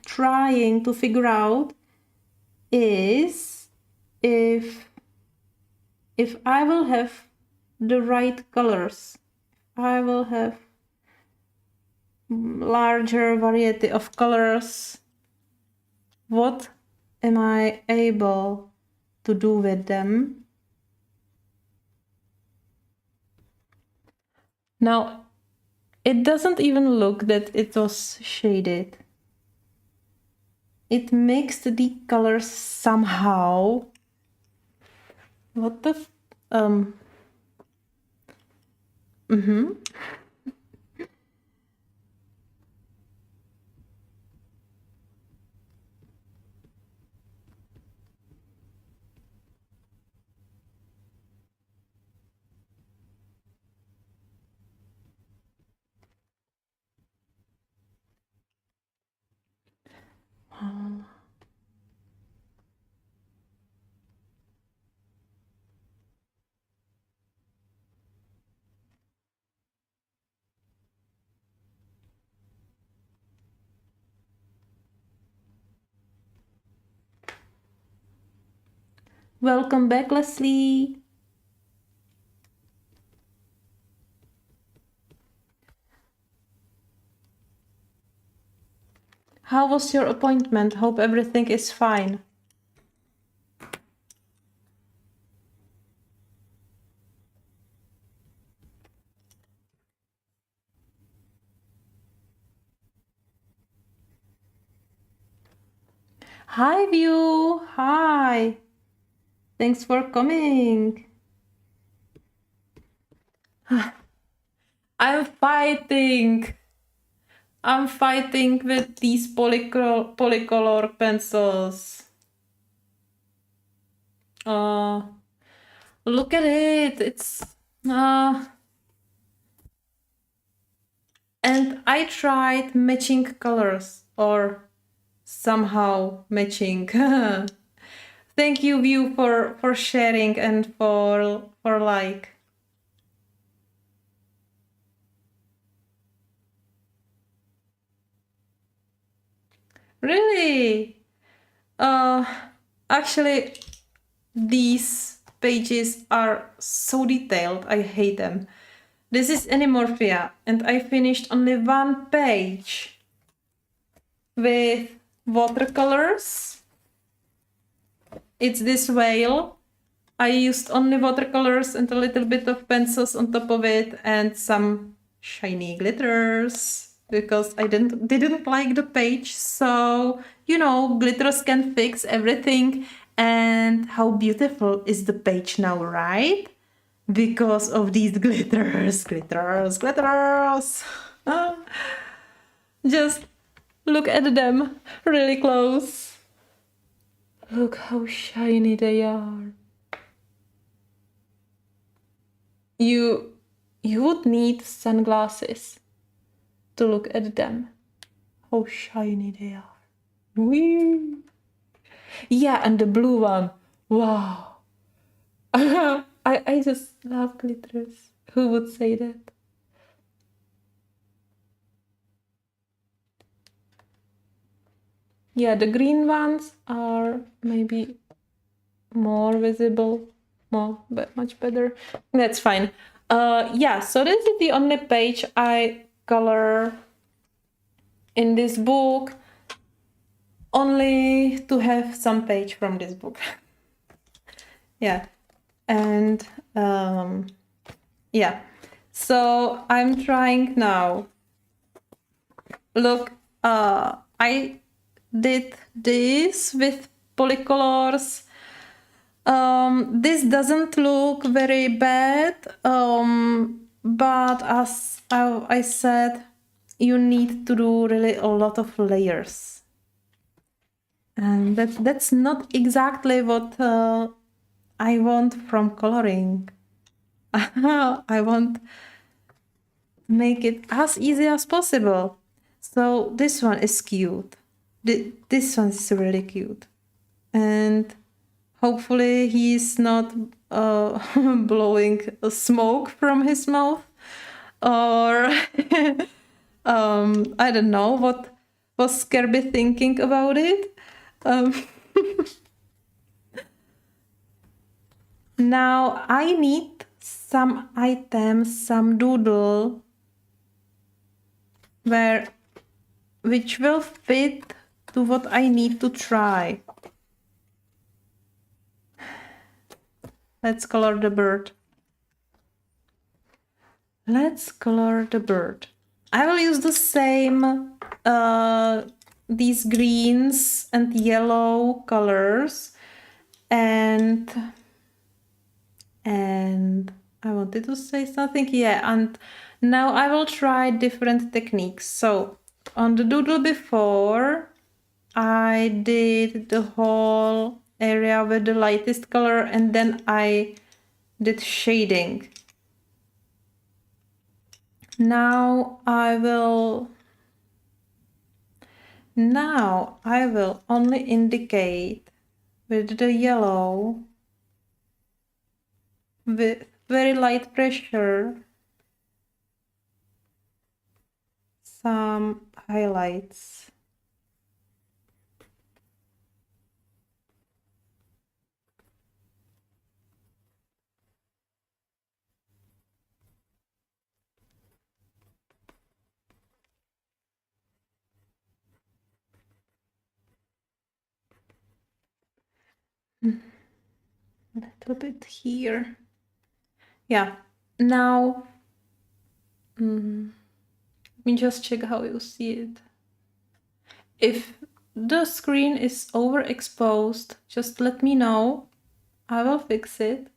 trying to figure out is if I will have the right colors, I will have larger variety of colors. What am I able to do with them? Now, it doesn't even look that it was shaded. It mixed the colors somehow. What the Welcome back, Leslie. How was your appointment? Hope everything is fine. Hi, View. Hi. Thanks for coming. I'm fighting. I'm fighting with these polycolor pencils. Look at it. It's and I tried matching colors or somehow matching. Thank you, View, for sharing and for like. Really? Actually, these pages are so detailed. I hate them. This is Anymorphia, and I finished only one page with watercolors. It's this whale. I used only watercolors and a little bit of pencils on top of it and some shiny glitters because I didn't like the page. So, you know, glitters can fix everything. And how beautiful is the page now, right? Because of these glitters. Just look at them really close. Look how shiny they are. You would need sunglasses to look at them. How shiny they are. Whee! Yeah, and the blue one. Wow. I just love glitters. Who would say that? Yeah, the green ones are maybe more visible, but much better. That's fine. Yeah, so this is the only page I color in this book, only to have some page from this book. Yeah, and yeah, so I'm trying now. Look, I did this with polycolors. This doesn't look very bad, but as I said, you need to do really a lot of layers. And that's not exactly what I want from coloring. I want to make it as easy as possible. So this one is cute. This one is really cute. And hopefully he's not blowing smoke from his mouth. Or I don't know what was Kirby thinking about it. Now I need some items, some doodle which will fit to what I need to try. Let's color the bird. Let's color the bird. I will use the same these greens and yellow colors, and I wanted to say something, yeah, and now I will try different techniques. So on the doodle before, I did the whole area with the lightest color, and then I did shading. Now I will only indicate with the yellow with very light pressure some highlights. A little bit here. Yeah, now let me just check how you see it. If the screen is overexposed, just let me know. I will fix it.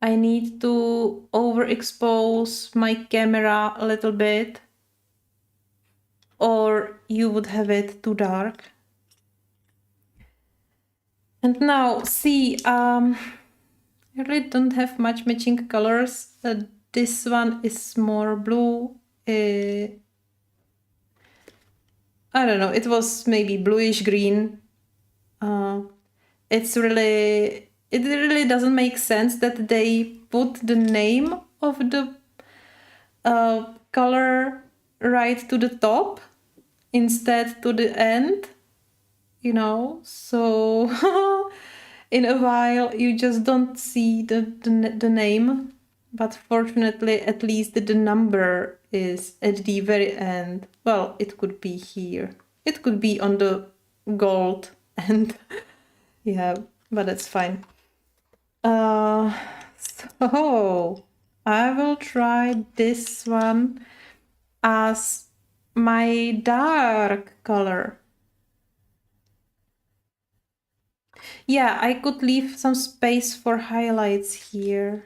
I need to overexpose my camera a little bit, or you would have it too dark. And now, see, I really don't have much matching colors. This one is more blue. I don't know, it was maybe bluish green. It really doesn't make sense that they put the name of the color right to the top instead to the end, you know, so in a while you just don't see the name, but fortunately at least the number is at the very end. Well, it could be here, it could be on the gold and yeah, but it's fine. So I will try this one as my dark color. Yeah, I could leave some space for highlights here.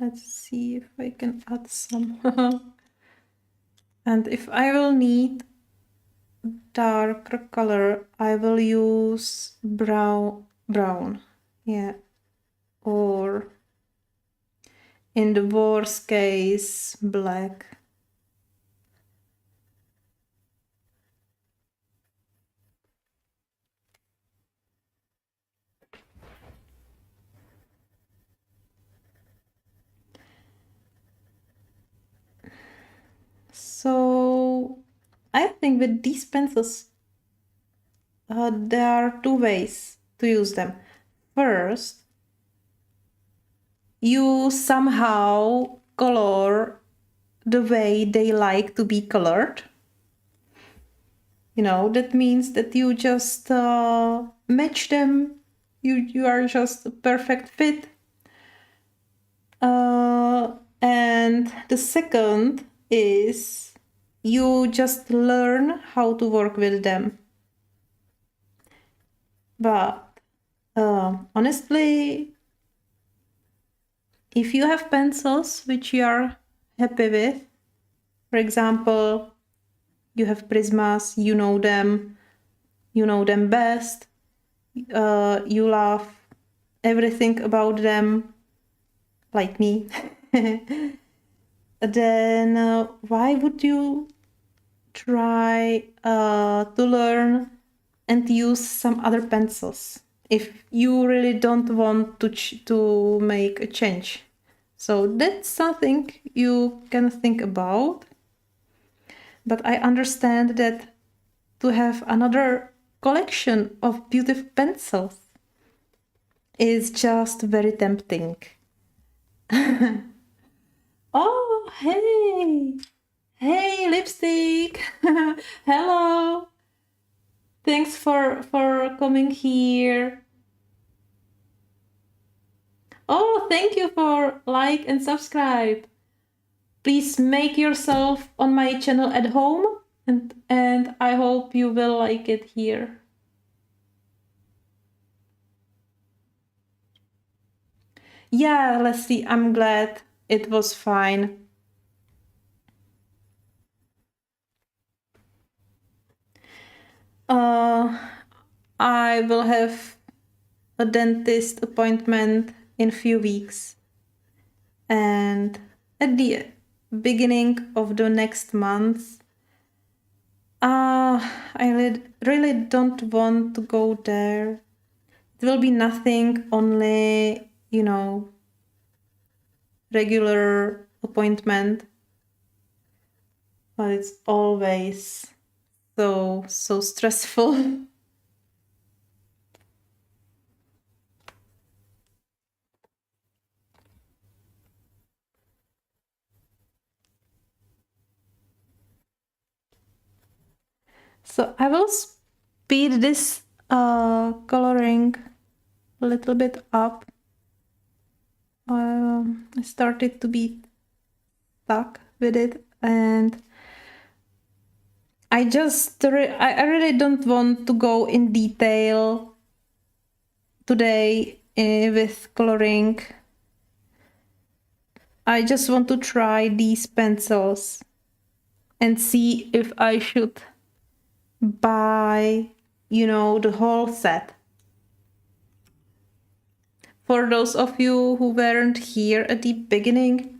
Let's see if I can add some. And if I will need darker color, I will use brown. Yeah. Or in the worst case, black. So I think with these pencils, there are two ways to use them. First, you somehow color the way they like to be colored. You know, that means that you just match them. You are just a perfect fit. And the second is you just learn how to work with them. But honestly, if you have pencils which you are happy with, for example, you have Prismas, you know them best, you love everything about them, like me, then why would you try to learn and use some other pencils if you really don't want to make a change? So that's something you can think about. But I understand that to have another collection of beautiful pencils is just very tempting. Oh, hey! Hey, lipstick! Hello! Thanks for coming here. Oh, thank you for like and subscribe. Please make yourself on my channel at home and I hope you will like it here. Yeah, Leslie, I'm glad it was fine. I will have a dentist appointment in a few weeks. And at the beginning of the next month, I really don't want to go there. It will be nothing, only, you know, regular appointment. But it's always so stressful. So I will speed this coloring a little bit up. I started to be stuck with it, and I really don't want to go in detail today with coloring. I just want to try these pencils and see if I should buy, you know, the whole set. For those of you who weren't here at the beginning,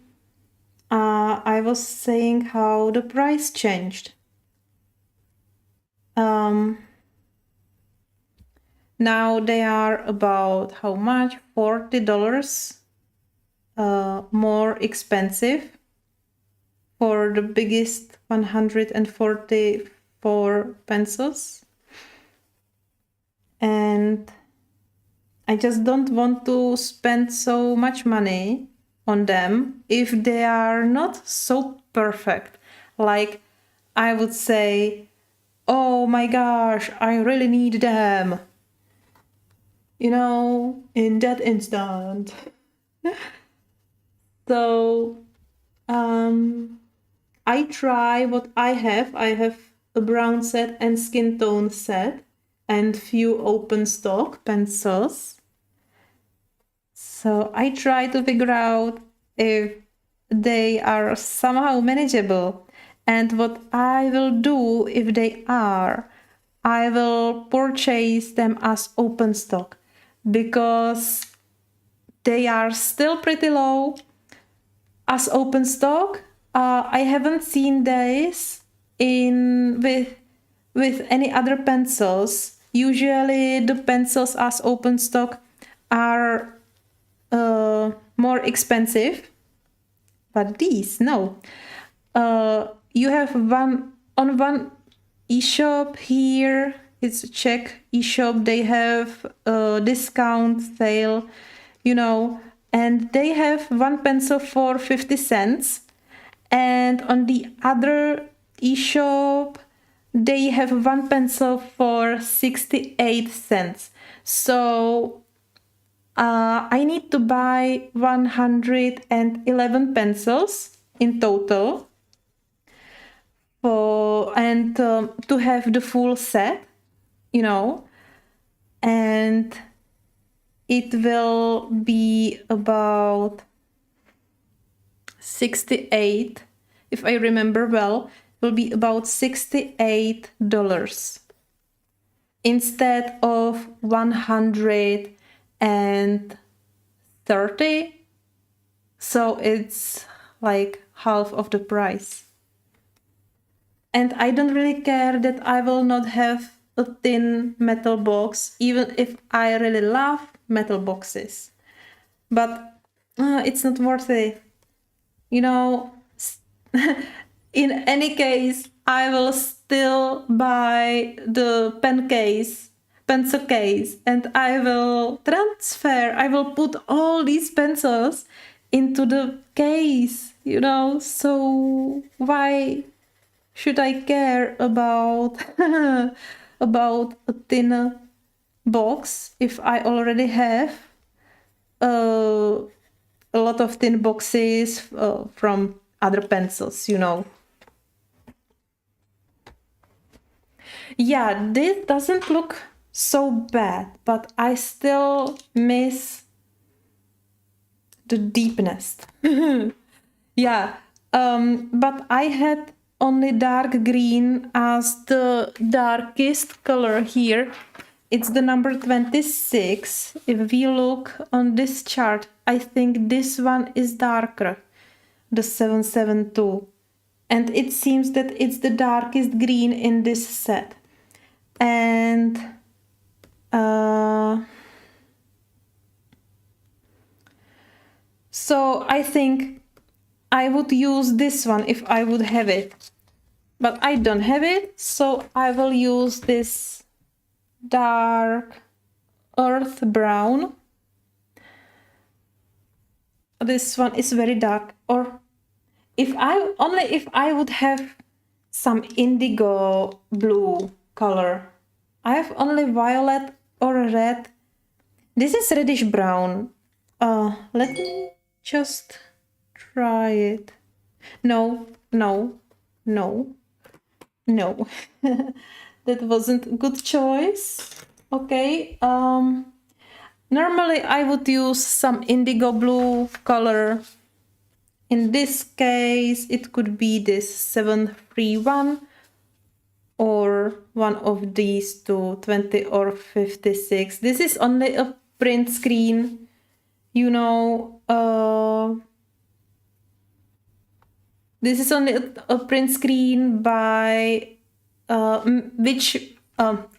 I was saying how the price changed. Now they are about how much? $40 more expensive for the biggest 144 pencils. And I just don't want to spend so much money on them if they are not so perfect. Like, I would say oh my gosh, I really need them, you know, in that instant. So I try what I have. I have a brown set and skin tone set and few open stock pencils. So I try to figure out if they are somehow manageable. And what I will do if they are, I will purchase them as open stock because they are still pretty low as open stock. I haven't seen these in with any other pencils. Usually the pencils as open stock are more expensive, but these no. You have one e-shop here. It's a Czech e-shop. They have a discount sale, you know, and they have one pencil for 50 cents. And on the other e-shop, they have one pencil for 68 cents. So I need to buy 111 pencils in total and to have the full set, you know, and it will be about 68, if I remember well, will be about $68 instead of 130. So it's like half of the price. And I don't really care that I will not have a thin metal box, even if I really love metal boxes. But it's not worth it. You know, in any case, I will still buy the pencil case, and I will put all these pencils into the case, you know, so why should I care about about a thin box if I already have a lot of thin boxes from other pencils, you know. Yeah, this doesn't look so bad, but I still miss the deepness. Yeah, but I had only dark green as the darkest color here. It's the number 26. If we look on this chart, I think this one is darker, the 772. And it seems that it's the darkest green in this set. And so I think I would use this one if I would have it. But I don't have it, so I will use this dark earth brown. This one is very dark. Or if I would have some indigo blue color. I have only violet or red. This is reddish brown. Let me just try it. No. That wasn't a good choice. Okay. Normally I would use some indigo blue color. In this case, it could be this 731 or one of these two, 20 or 56. This is only a print screen, you know. This is only a print screen by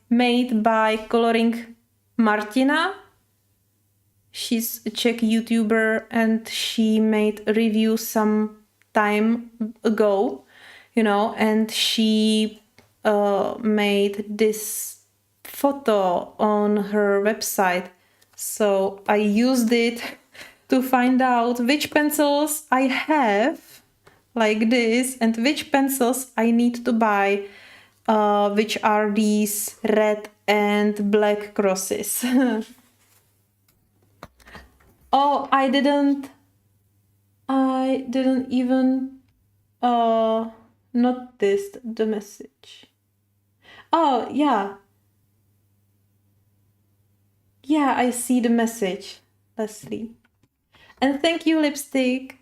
made by Coloring Martina. She's a Czech YouTuber and she made a review some time ago, you know, and she made this photo on her website. So I used it to find out which pencils I have like this and which pencils I need to buy which are these red and black crosses. Oh, I didn't even notice the message. Oh, yeah. Yeah, I see the message, Leslie. And thank you, lipstick.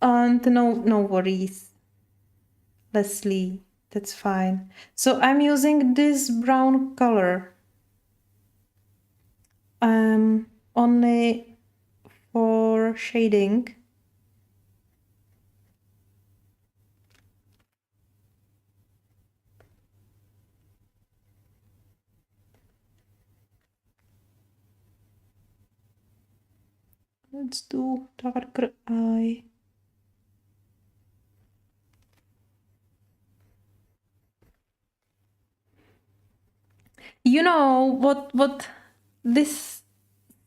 And no worries, Leslie. That's fine. So I'm using this brown color. Only for shading. Let's do darker eye. You know what this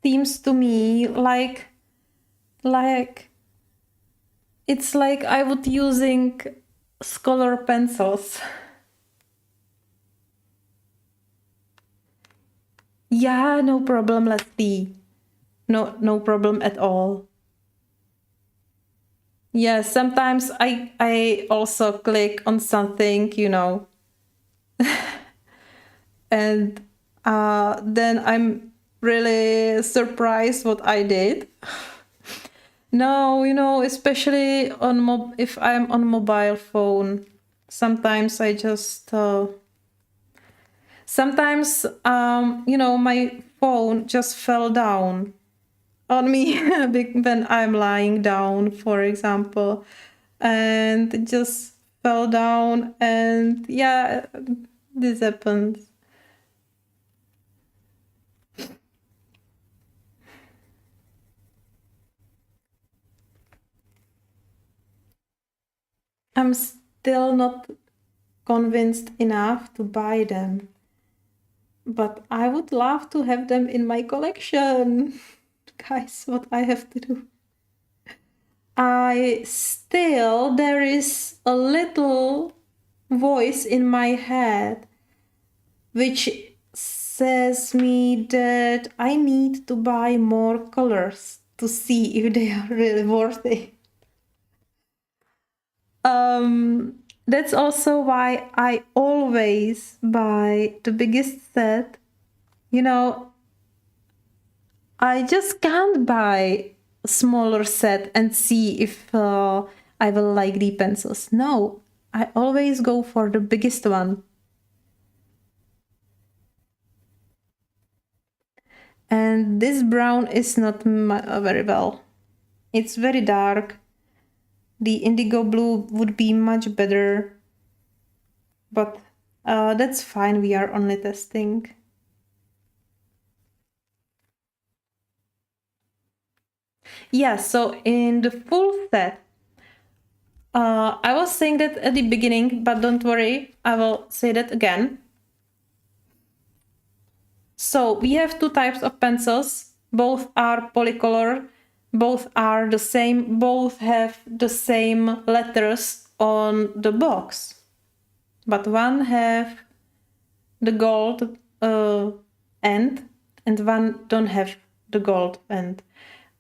seems to me like it's like I would using scholar pencils. Yeah, no problem, Leslie. No problem at all. Yeah, sometimes I also click on something, you know, and then I'm really surprised what I did. No, you know, especially on if I'm on mobile phone, sometimes I just sometimes you know, my phone just fell down on me when I'm lying down, for example, and it just fell down, and yeah, this happens. I'm still not convinced enough to buy them, but I would love to have them in my collection. Guys, what I have to do. There is a little voice in my head which says me that I need to buy more colors to see if they are really worth it. That's also why I always buy the biggest set. You know, I just can't buy a smaller set and see if I will like the pencils. No, I always go for the biggest one. And this brown is not very well. It's very dark. The indigo blue would be much better. But that's fine, we are only testing. Yeah, so in the full set, I was saying that at the beginning, but don't worry, I will say that again. So we have two types of pencils. Both are polycolor, both are the same, both have the same letters on the box. But one have the gold end and one don't have the gold end.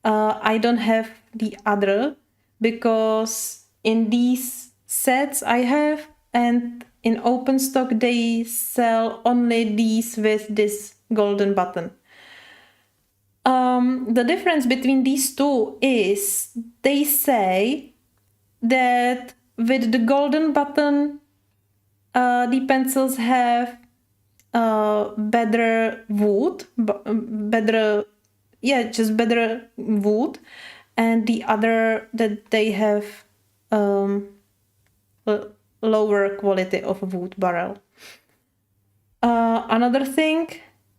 I don't have the other because in these sets I have, and in open stock they sell only these with this golden button. The difference between these two is they say that with the golden button the pencils have better wood, just better wood, and the other that they have lower quality of wood barrel. Another thing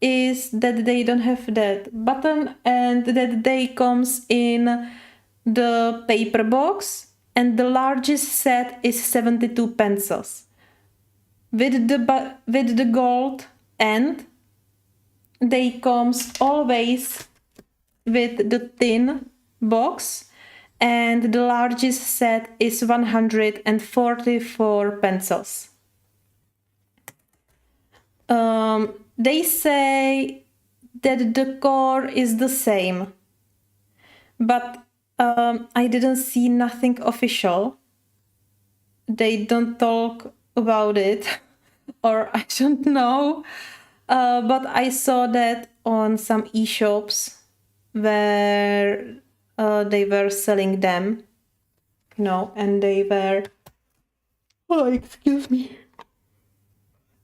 is that they don't have that button and that they comes in the paper box, and the largest set is 72 pencils. With the gold end, they comes always with the thin box, and the largest set is 144 pencils. They say that the core is the same, but I didn't see nothing official. They don't talk about it, or I don't know, but I saw that on some e-shops where they were selling them, you know, and they were, oh, excuse me,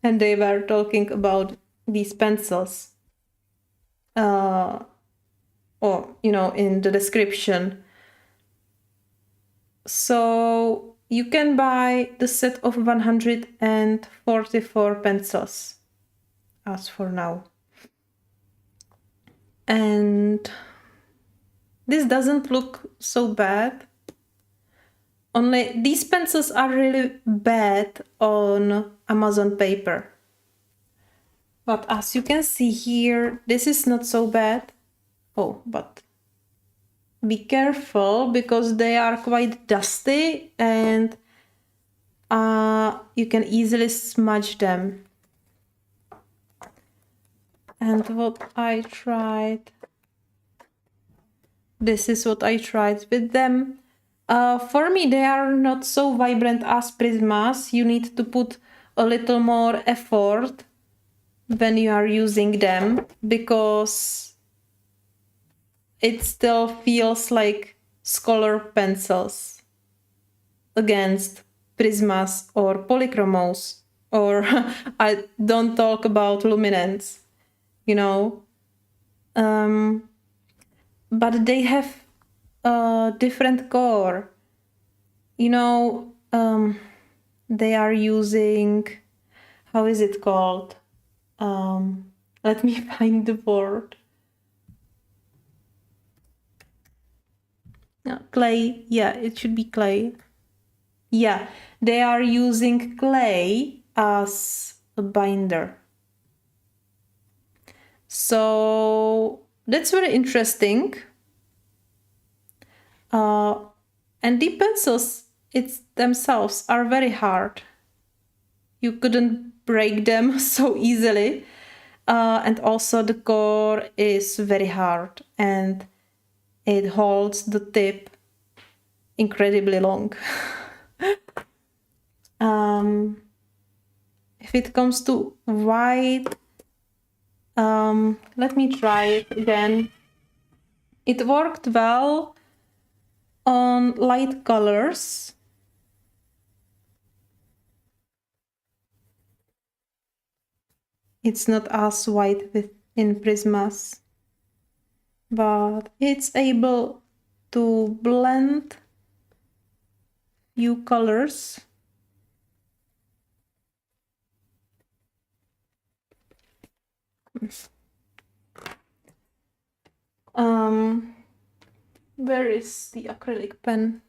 and they were talking about these pencils, or, you know, in the description. So you can buy the set of 144 pencils, as for now. And this doesn't look so bad. Only these pencils are really bad on Amazon paper. But as you can see here, this is not so bad. Oh, but be careful because they are quite dusty and you can easily smudge them. And what I tried, this is what I tried with them. For me, they are not so vibrant as Prismas. You need to put a little more effort when you are using them because it still feels like Scholar pencils against Prismas or Polychromos, or I don't talk about luminance, you know. But they have a different core. You know, they are using, how is it called? Let me find the word. No, clay, yeah, it should be clay. Yeah, they are using clay as a binder. So that's very interesting. And the pencils themselves are very hard. You couldn't break them so easily. And also the core is very hard and it holds the tip incredibly long. If it comes to white, let me try it again. It worked well on light colors. It's not as white in Prismas, but it's able to blend few colors. Where is the acrylic pen?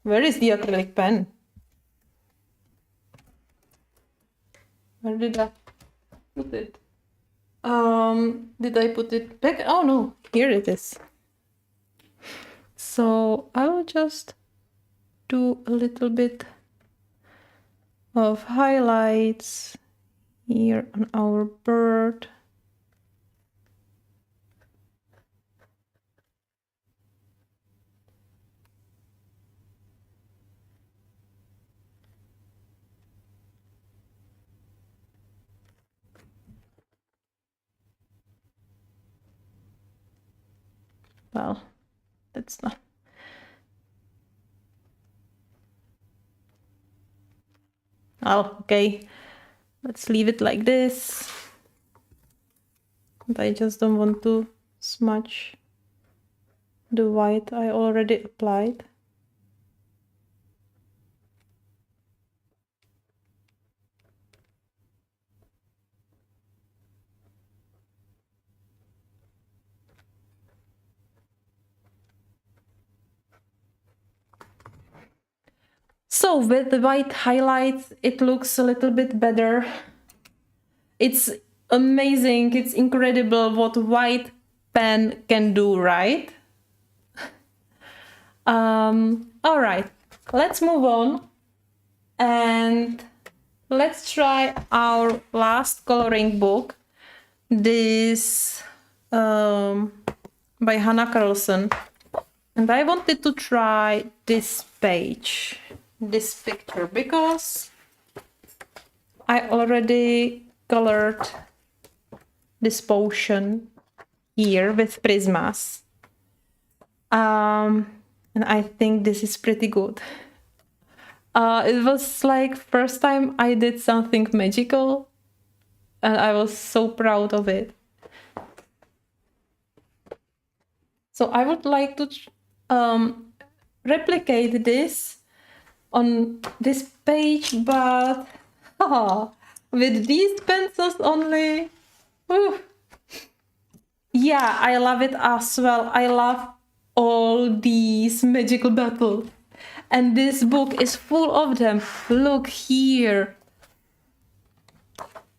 Where is the acrylic pen? Where did I put it? Did I put it back? Oh no, here it is. So I will just do a little bit of highlights here on our bird. Well, that's not. Oh, okay. Let's leave it like this. But I just don't want to smudge the white I already applied. So with the white highlights, it looks a little bit better. It's amazing, it's incredible what white pen can do, right? All right, let's move on and let's try our last coloring book. This by Hannah Carlson. And I wanted to try this page, this picture, because I already colored this potion here with Prismas. And I think this is pretty good. It was like first time I did something magical and I was so proud of it. So I would like to replicate this on this page, but with these pencils only. Ooh. Yeah, I love it as well. I love all these magical battles. And this book is full of them. Look here.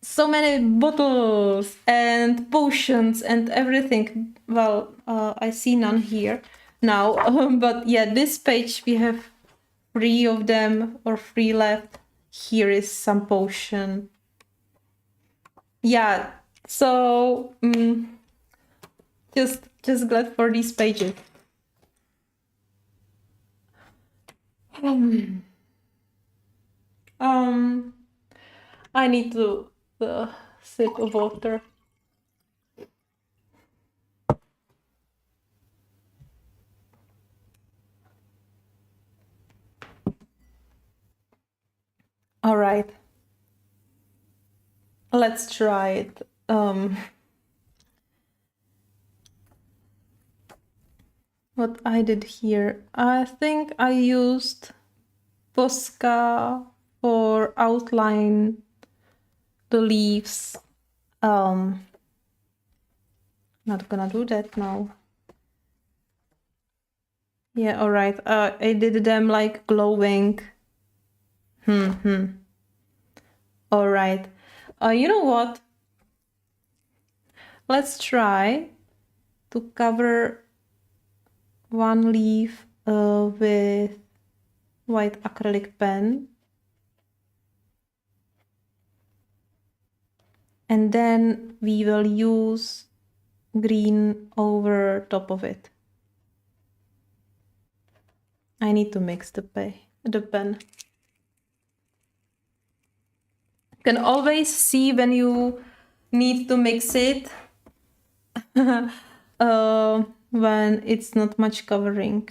So many bottles and potions and everything. Well, I see none here now. But yeah, this page we have 3 of them or 3 left. Here is some potion. Yeah, so just glad for these pages. I need to sip of water. All right, let's try it. What I did here, I think I used Posca for outline the leaves. Not gonna do that now. Yeah, all right. I did them like glowing. All right. You know what? Let's try to cover one leaf with white acrylic pen. And then we will use green over top of it. I need to mix the pen. You can always see when you need to mix it when it's not much covering.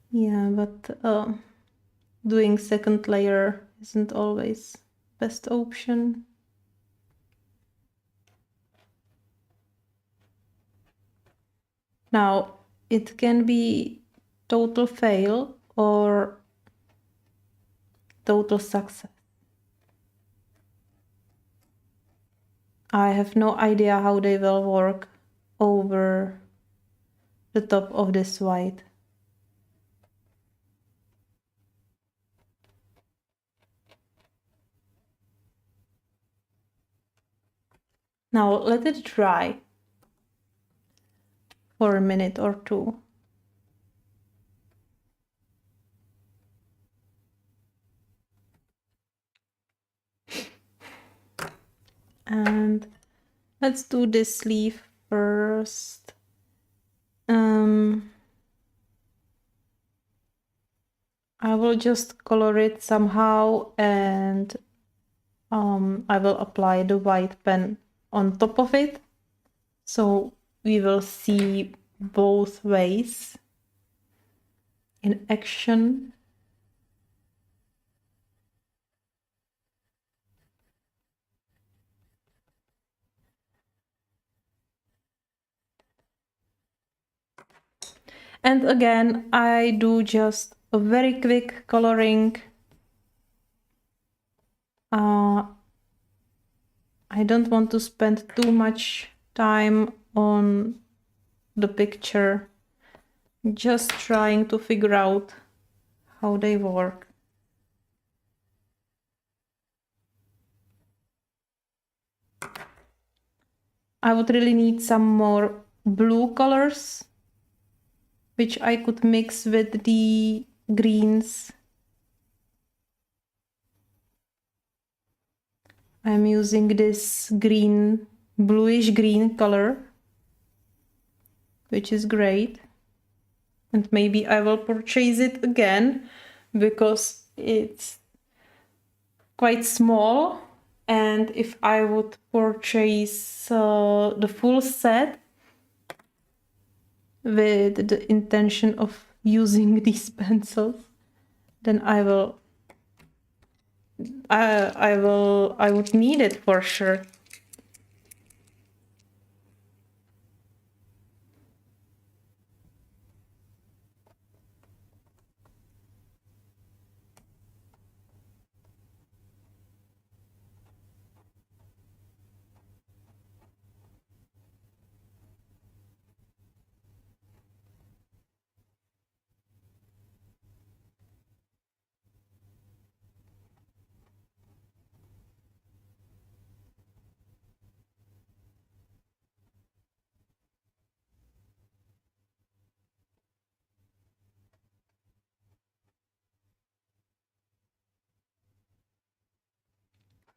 Yeah, but doing second layer isn't always best option. Now, it can be total fail or total success. I have no idea how they will work over the top of this white. Now let it dry for a minute or two. And let's do this leaf first. I will just color it somehow and I will apply the white pen on top of it. So we will see both ways in action. And again, I do just a very quick coloring. I don't want to spend too much time on the picture, just trying to figure out how they work. I would really need some more blue colors, which I could mix with the greens. I'm using this green, bluish green color, which is great. And maybe I will purchase it again because it's quite small. And if I would purchase the full set with the intention of using these pencils, then I would need it for sure.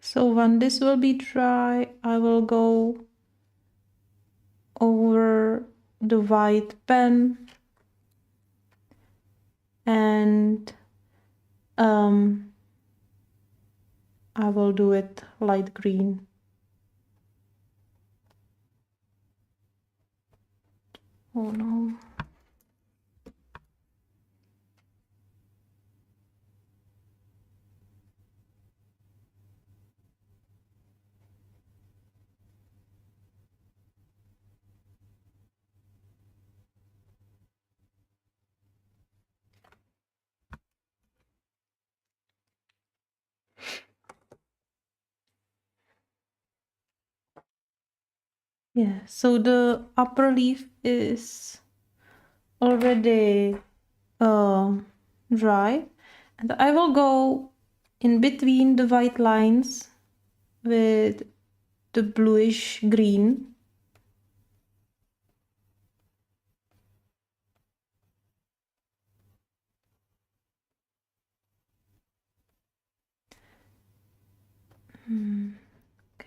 So when this will be dry, I will go over the white pen and I will do it light green. Oh no. Yeah, so the upper leaf is already dry, and I will go in between the white lines with the bluish green. Okay.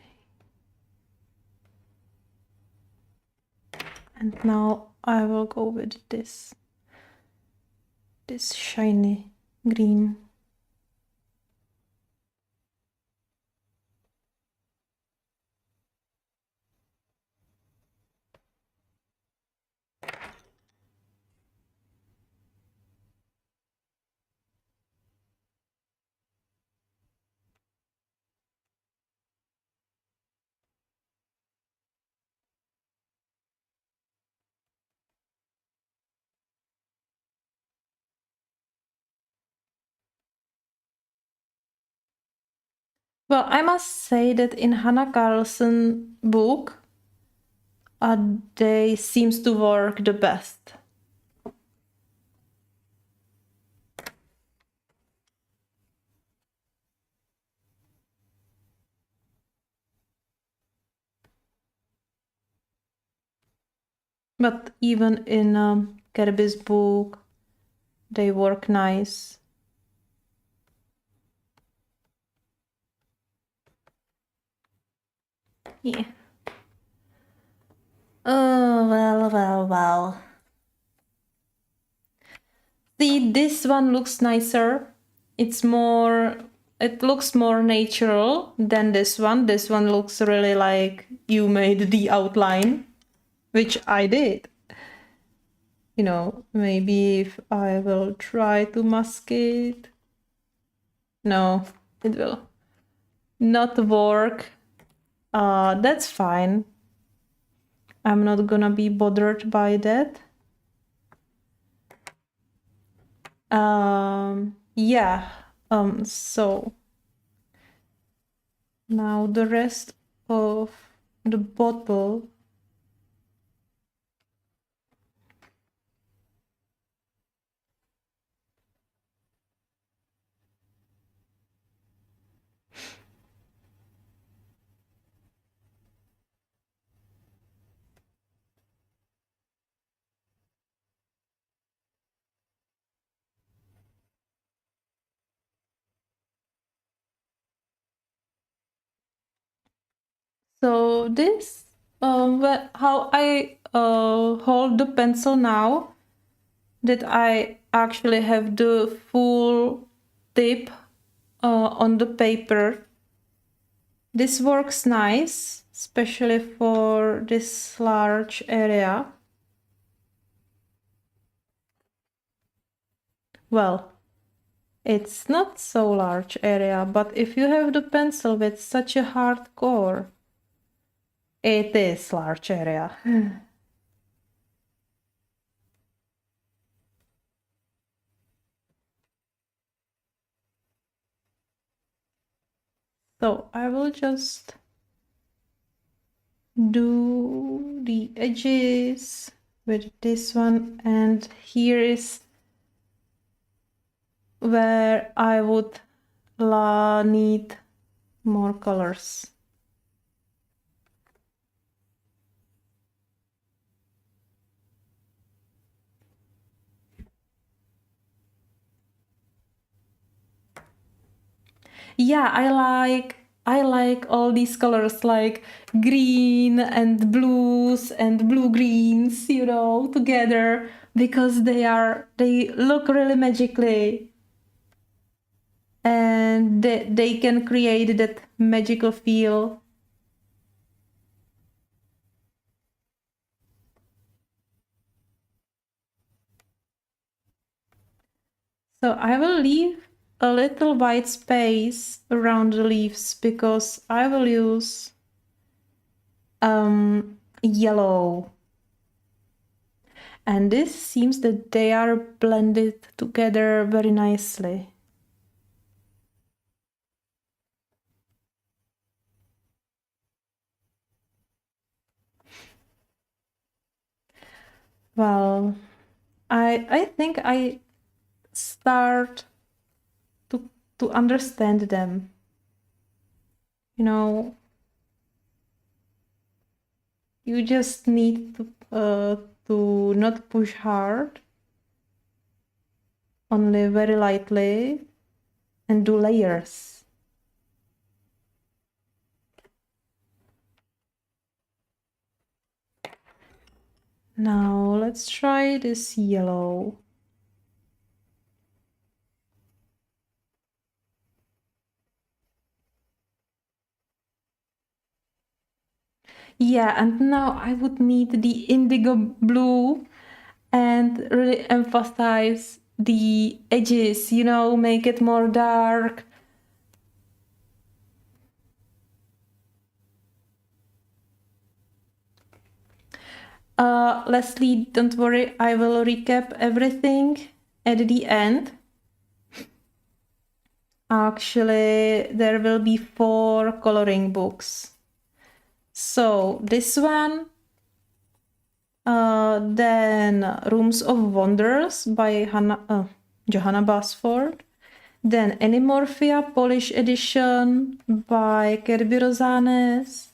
And now I will go with this shiny green. Well, I must say that in Hannah Carlson book, they seems to work the best. But even in Kirby's book, they work nice. Yeah. Oh, well. See, this one looks nicer. It looks more natural than this one. This one looks really like you made the outline, which I did. You know, maybe if I will try to mask it. No, it will not work. That's fine. I'm not gonna be bothered by that. Yeah, so now the rest of the bottle. So this, how I hold the pencil now, that I actually have the full tip on the paper. This works nice, especially for this large area. Well, it's not so large area, but if you have the pencil with such a hard core, it is large area. So I will just do the edges with this one, and here is where I would need more colors. Yeah, I like all these colors, like green and blues and blue greens, you know, together, because they look really magically, and they can create that magical feel. So I will leave a little white space around the leaves because I will use yellow. And this seems that they are blended together very nicely. Well, I think I start to understand them. You know, you just need to not push hard, only very lightly, and do layers. Now let's try this yellow. Yeah, and now I would need the indigo blue and really emphasize the edges, you know, make it more dark. Leslie, don't worry, I will recap everything at the end. Actually, there will be 4 coloring books. So this one, then Rooms of Wonders by Johanna Basford, then Animorphia Polish Edition by Kirby Rosanes,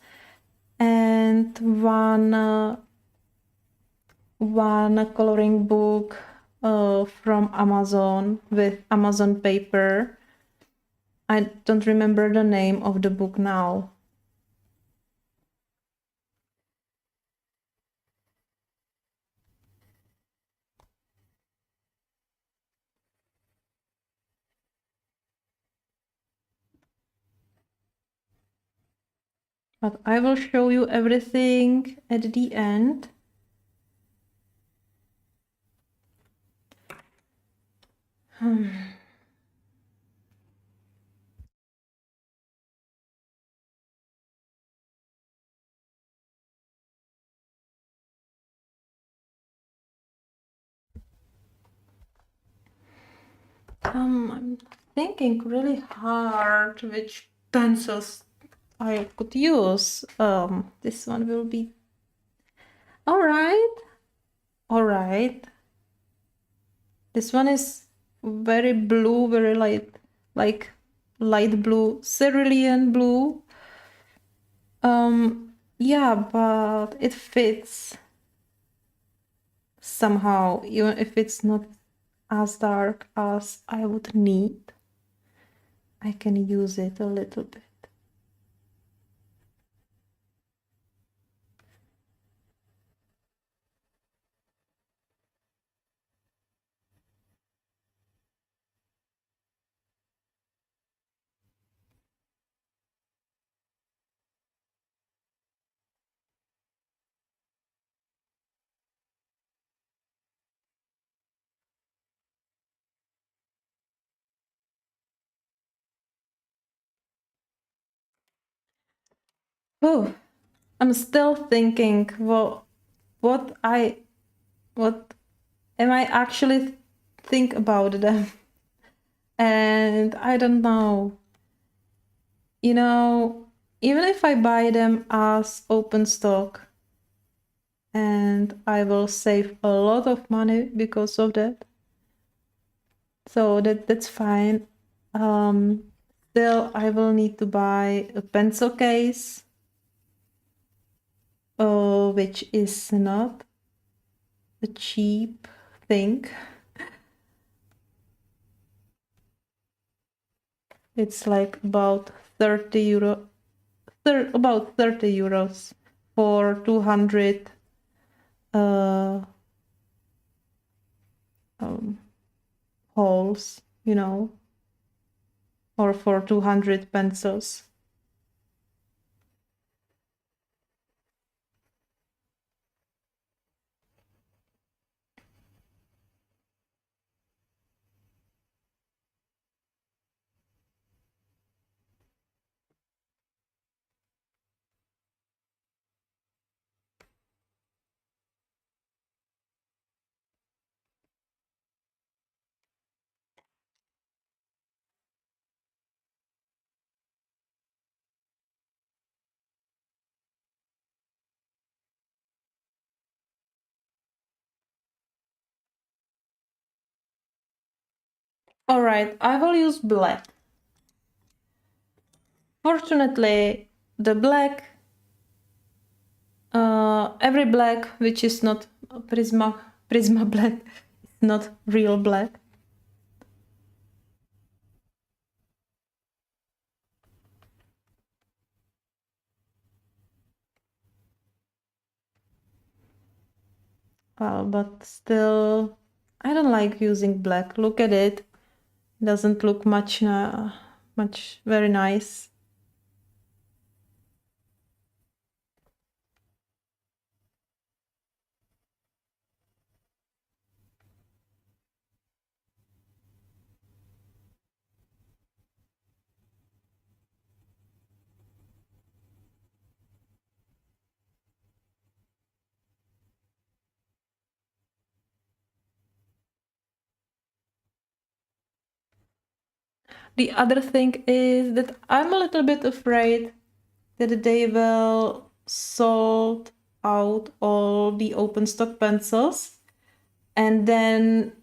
and one coloring book from Amazon with Amazon paper. I don't remember the name of the book now. But I will show you everything at the end. I'm thinking really hard which pencils I could use. This one will be all right. This one is very blue, very light, like light blue, cerulean blue. Yeah, but it fits somehow, even if it's not as dark as I would need. I can use it a little bit. Oh, I'm still thinking, well, what am I actually think about them? And I don't know. You know, even if I buy them as open stock, and I will save a lot of money because of that. So that's fine. Still, I will need to buy a pencil case, which is not a cheap thing. It's like about 30 euro, about 30 euros for 200 holes, you know, or for 200 pencils. All right, I will use black. Fortunately, the black, every black which is not Prisma black, is not real black. But still, I don't like using black. Look at it. Doesn't look much very nice. The other thing is that I'm a little bit afraid that they will sold out all the open stock pencils, and then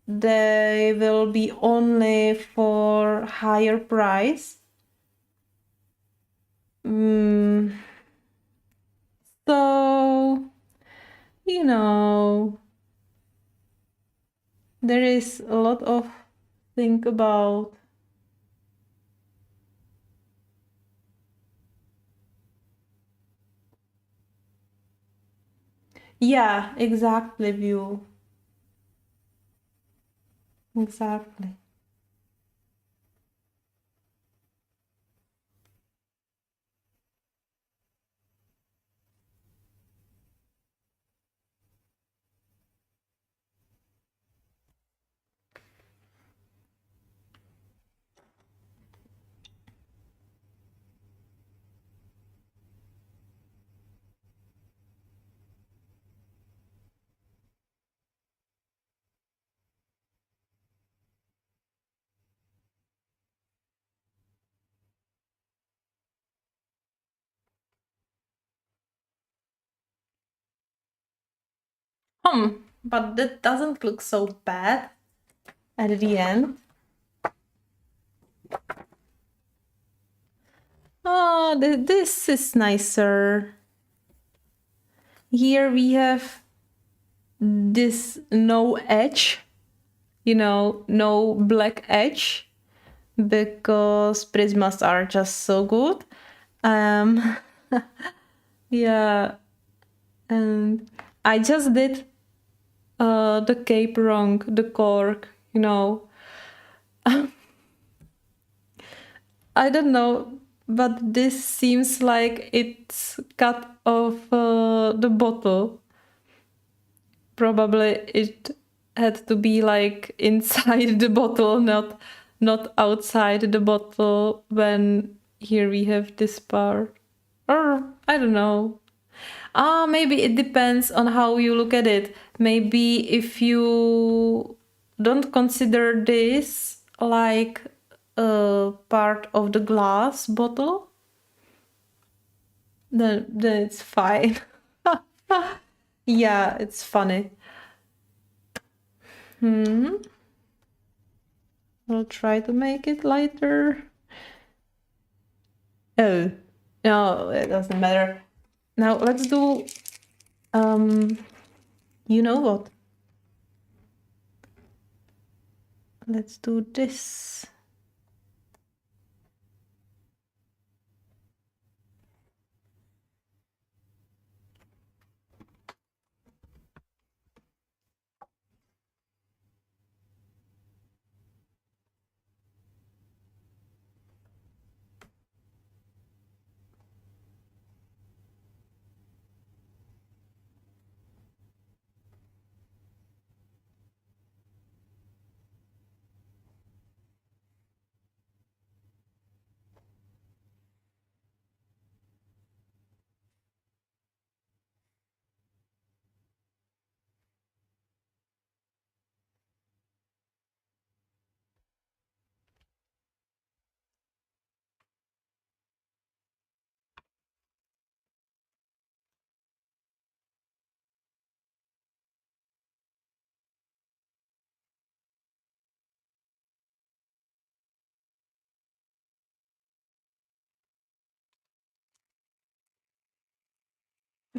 they will be only for higher price. So, you know, there is a lot of think about. Yeah, exactly, view. Exactly. But that doesn't look so bad at the end. Oh, this is nicer. Here we have this no edge, you know, no black edge, because Prismas are just so good. Yeah, and I just did the cape wrong, the cork, you know. I don't know, but this seems like it's cut off the bottle. Probably it had to be like inside the bottle, not outside the bottle, when here we have this part. Or I don't know. Maybe it depends on how you look at it. Maybe if you don't consider this like a part of the glass bottle, then it's fine. Yeah, it's funny. I'll try to make it lighter. Oh, no, it doesn't matter. Now let's do, you know what? Let's do this.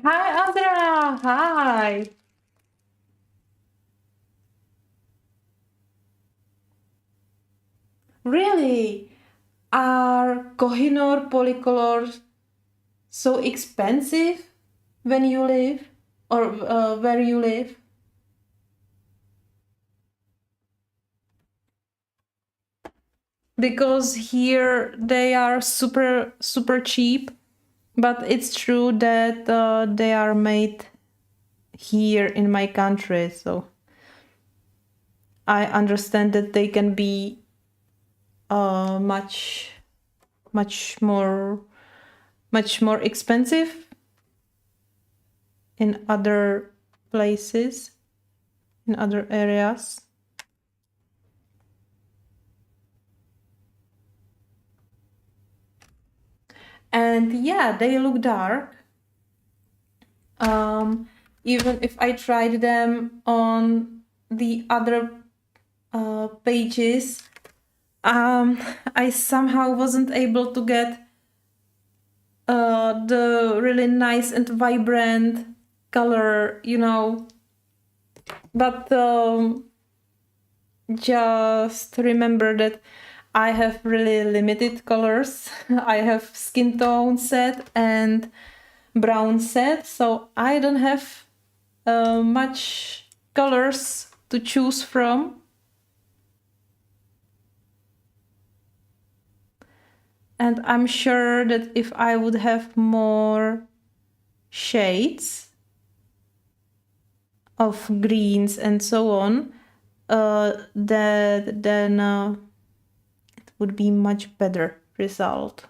Hi, Andrea. Hi. Really? Are Kohinoor polycolors so expensive when you live or where you live? Because here they are super cheap, but it's true that they are made here in my country, so I understand that they can be much more expensive in other places, in other areas. And yeah, they look dark. Even if I tried them on the other pages, I somehow wasn't able to get the really nice and vibrant color, you know. But just remember that I have really limited colors. I have skin tone set and brown set, so I don't have much colors to choose from. And I'm sure that if I would have more shades of greens and so on, then it would be much better result.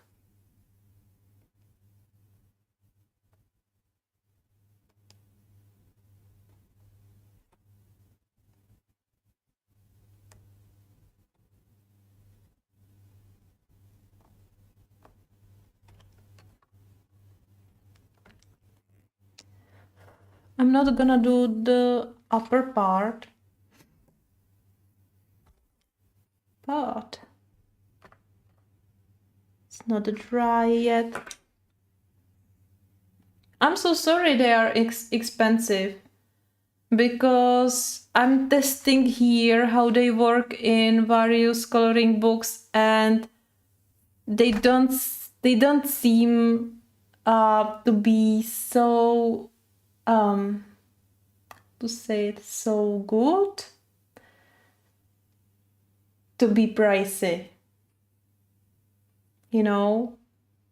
I'm not gonna do the upper part, but it's not dry yet. I'm so sorry they are expensive, because I'm testing here how they work in various coloring books, and they don't seem to be so to say it, so good to be pricey. You know,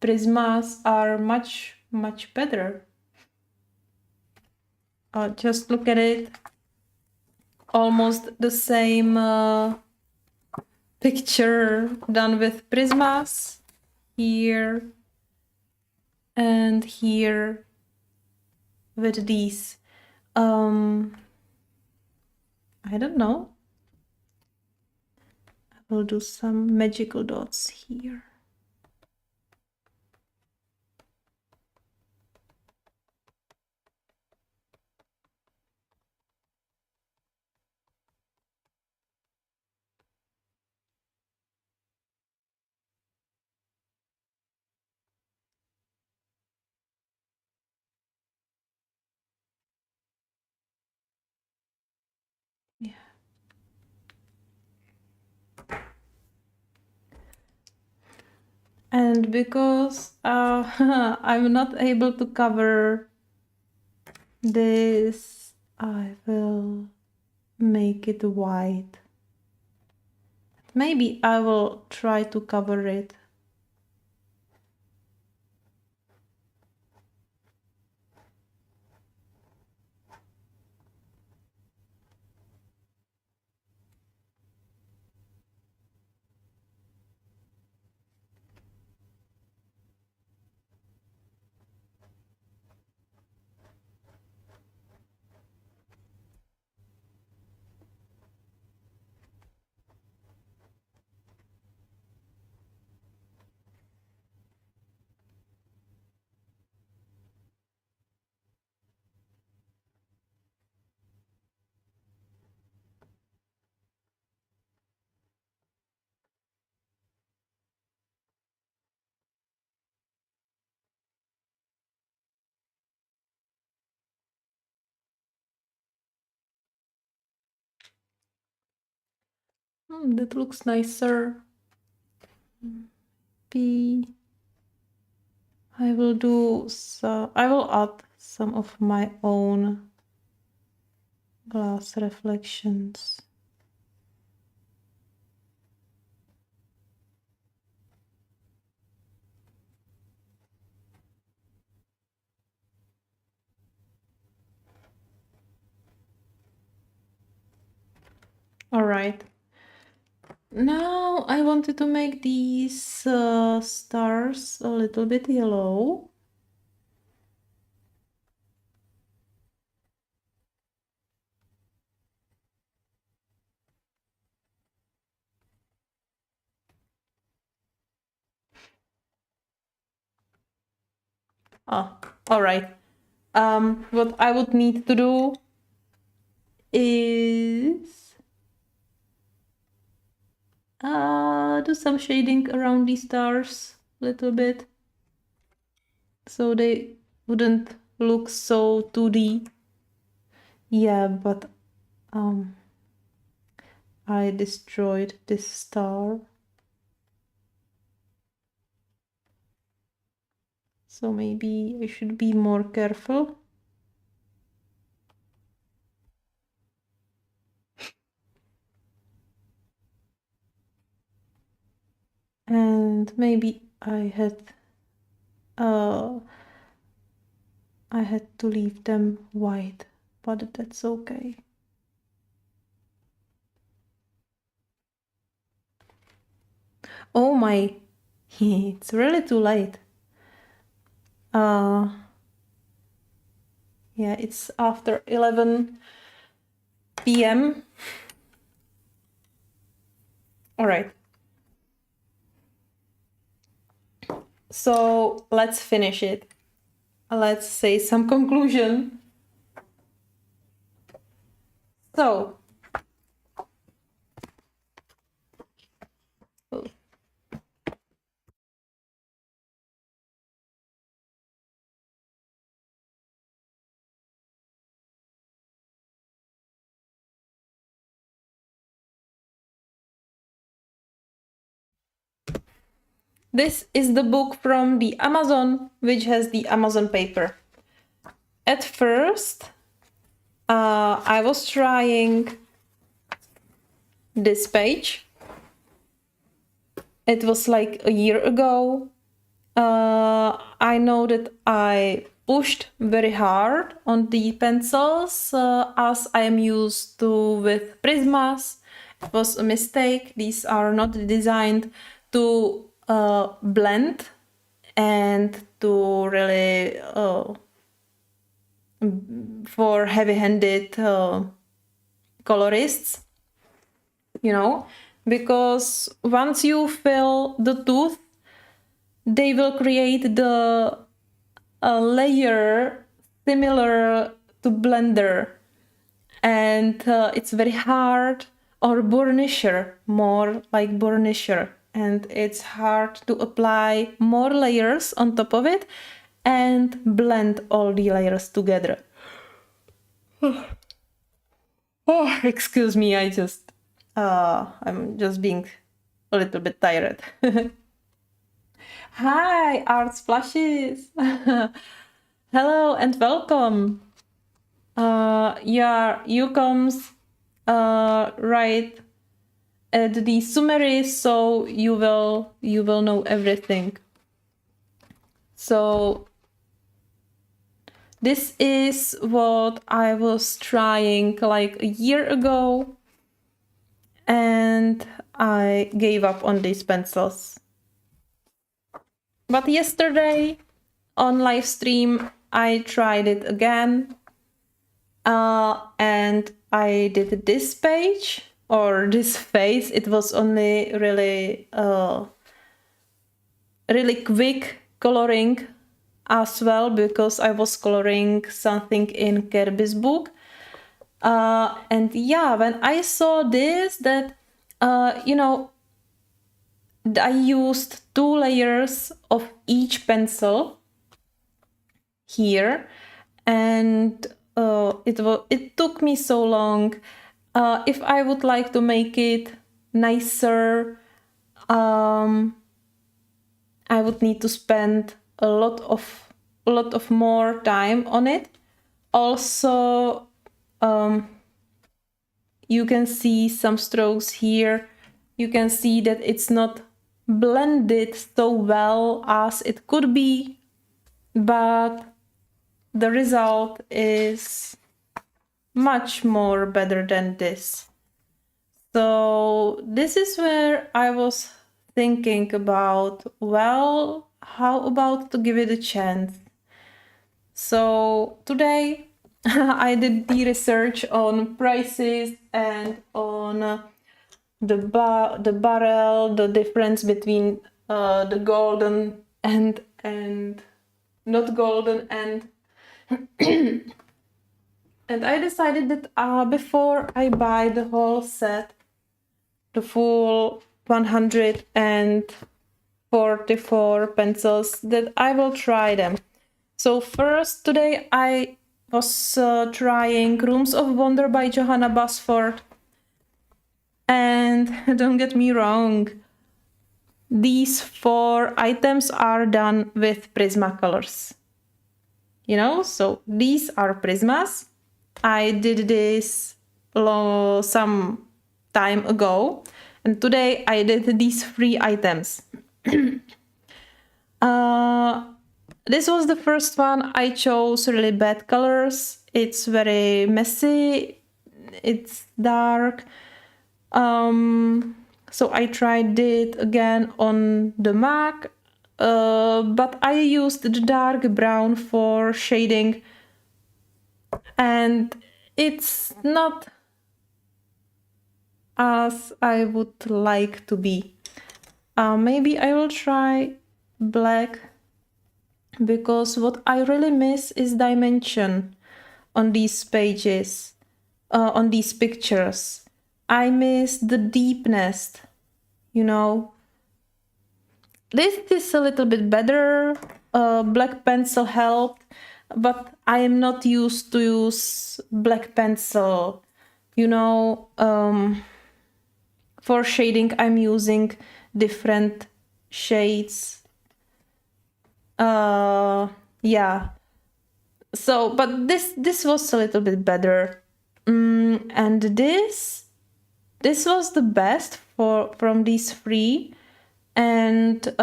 Prismas are much better. Just look at it. Almost the same picture done with Prismas here. and here with these, I don't know. I will do some magical dots here. Yeah. And because I'm not able to cover this, I will make it white. Maybe I will try to cover it. That looks nicer. P. I will do so. I will add some of my own glass reflections. All right. Now I wanted to make these stars a little bit yellow. Oh, all right. What I would need to do is do some shading around these stars a little bit, so they wouldn't look so 2D. Yeah, but I destroyed this star. So maybe I should be more careful. And maybe I had to leave them white, but that's okay. Oh my, it's really too late. Yeah, it's after 11 p.m. All right. So let's finish it. Let's say some conclusion. So, this is the book from the Amazon, which has the Amazon paper. At first, I was trying this page. It was like a year ago. I know that I pushed very hard on the pencils as I am used to with Prismas. It was a mistake. These are not designed to blend and to really for heavy-handed colorists, you know, because once you fill the tooth, they will create the layer similar to blender, and it's very hard, or burnisher, more like burnisher, and it's hard to apply more layers on top of it and blend all the layers together. Oh, excuse me, I'm just being a little bit tired. Hi, Art Splashes! Hello and welcome. Yeah, you comes right at the summary, so you will know everything. So this is what I was trying like a year ago, and I gave up on these pencils. But yesterday on live stream, I tried it again, and I did this page or this face. It was only really quick coloring as well, because I was coloring something in Kirby's book. And yeah, when I saw this, that you know, I used 2 layers of each pencil here, and it took me so long. If I would like to make it nicer, I would need to spend a lot of more time on it. Also, you can see some strokes here. You can see that it's not blended so well as it could be, but the result is much more better than this. So this is where I was thinking about, well, how about to give it a chance? So today I did the research on prices and on the barrel, the difference between the golden and not golden, and and I decided that before I buy the whole set, the full 144 pencils, that I will try them. So first, today I was trying Rooms of Wonder by Johanna Basford. And don't get me wrong, these 4 items are done with Prismacolors. You know, so these are Prismas. I did this some time ago, and today I did these 3 items. This was the first one. I chose really bad colors. It's very messy. It's dark. So I tried it again on the Mac, but I used the dark brown for shading, and it's not as I would like to be. Maybe I will try black, because what I really miss is dimension on these pages, on these pictures. I miss the deepness, you know. This is a little bit better. Black pencil helped, but I am not used to use black pencil. You know, for shading I'm using different shades. Yeah. So, but this was a little bit better. And this was the best from these 3. And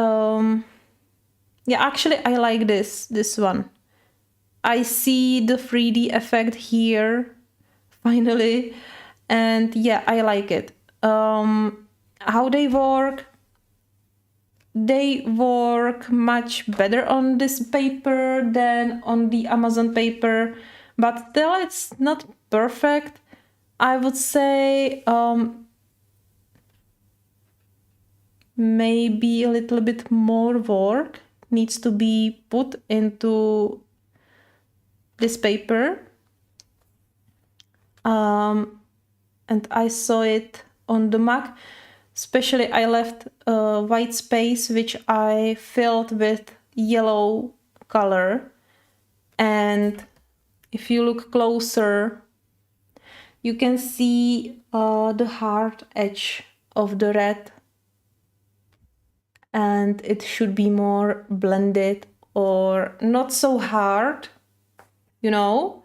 yeah, actually I like this one. I see the 3D effect here finally, and yeah, I like it. How they work, they work much better on this paper than on the Amazon paper, but still it's not perfect. I would say maybe a little bit more work needs to be put into this paper. And I saw it on the mug. Especially I left a white space which I filled with yellow color. And if you look closer, you can see the hard edge of the red. And it should be more blended or not so hard, you know.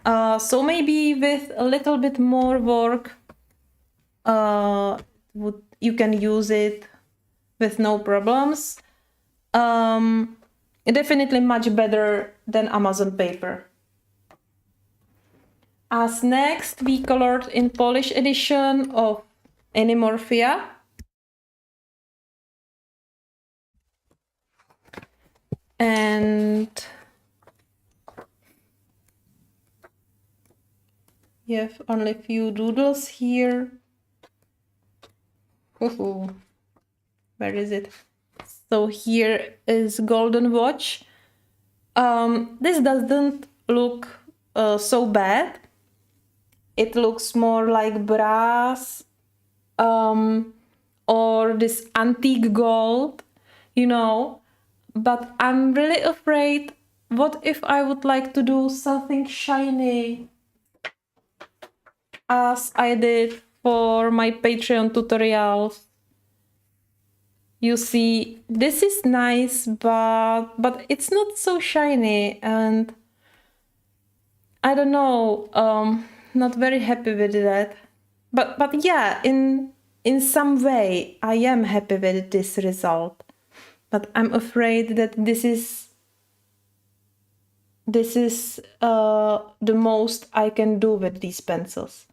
So maybe with a little bit more work, you can use it with no problems. Definitely much better than Amazon paper. As next, we colored in Polish edition of Anymorphia. And you have only a few doodles here. Ooh, where is it? So here is Golden Watch. This doesn't look so bad. It looks more like brass or this antique gold, you know. But I'm really afraid, what if I would like to do something shiny as I did for my Patreon tutorials? You see, this is nice, but it's not so shiny, and I don't know, not very happy with that. But yeah, in some way, I am happy with this result. But I'm afraid that this is the most I can do with these pencils.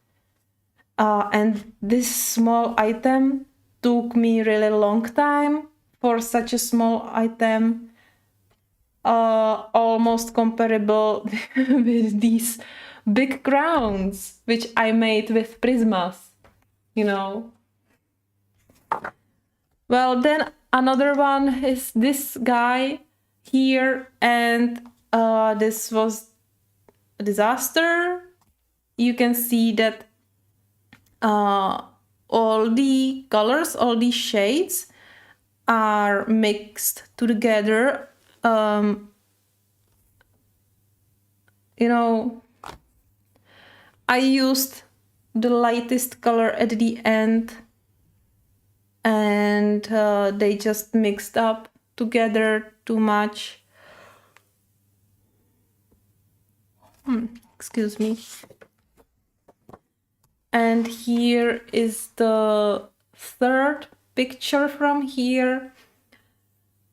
And this small item took me really long time for such a small item. Almost comparable with these big crowns, which I made with Prismas, you know. Well, then another one is this guy here, and this was a disaster. You can see that all the colors, all these shades are mixed together. You know, I used the lightest color at the end, and they just mixed up together too much. Excuse me. And here is the third picture from here.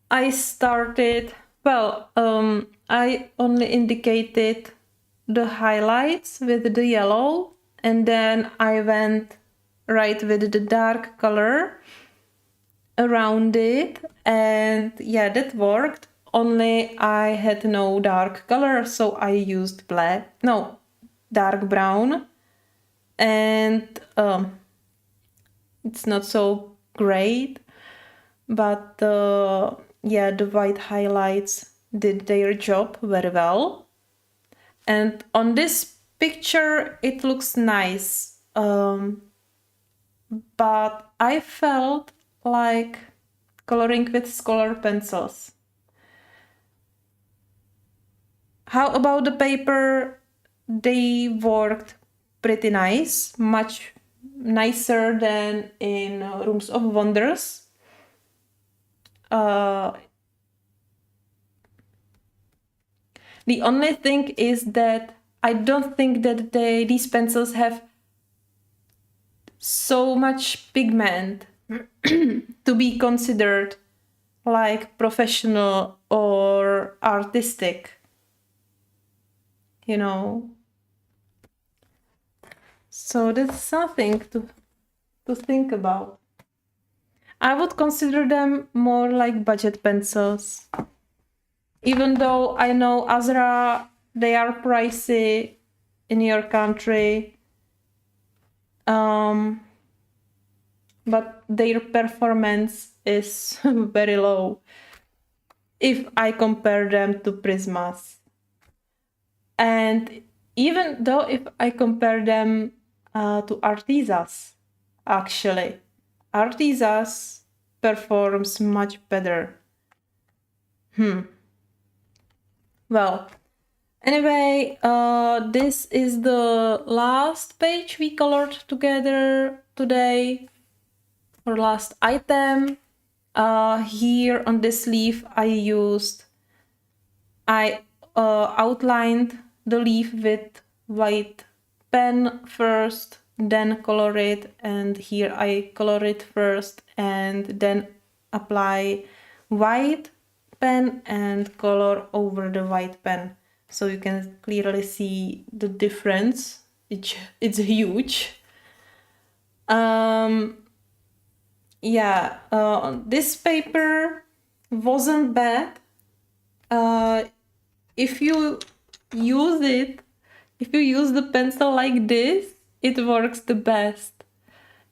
I started, well, I only indicated the highlights with the yellow, and then I went right with the dark color around it, and yeah, that worked. Only I had no dark color, so I used dark brown, and it's not so great, but yeah, the white highlights did their job very well. And on this picture it looks nice, but I felt like coloring with Scholar pencils. How about the paper? They worked pretty nice, much nicer than in Rooms of Wonders. The only thing is that I don't think that these pencils have so much pigment to be considered like professional or artistic, you know. So that's something to think about. I would consider them more like budget pencils. Even though I know Azra, they are pricey in your country. But their performance is very low if I compare them to Prismas. And even though if I compare them to Artisas, actually, Artisas performs much better. Well, anyway, this is the last page we colored together today, or last item. Here on this leaf I outlined the leaf with white pen first, then color it, and here I color it first and then apply white pen and color over the white pen, so you can clearly see the difference. It's huge. This paper wasn't bad. If you use the pencil like this, it works the best,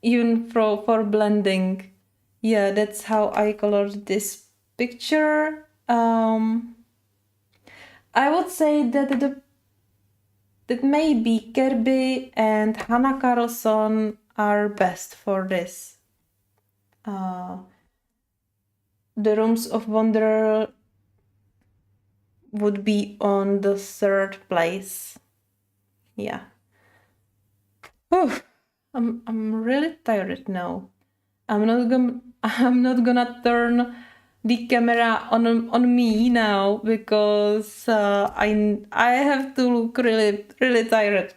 even for blending. Yeah, that's how I colored this picture. I would say that maybe Kirby and Hannah Carlson are best for this. The Rooms of Wonder would be on the third place. Yeah. I'm really tired now. I'm not gonna turn the camera on me now because I have to look really tired.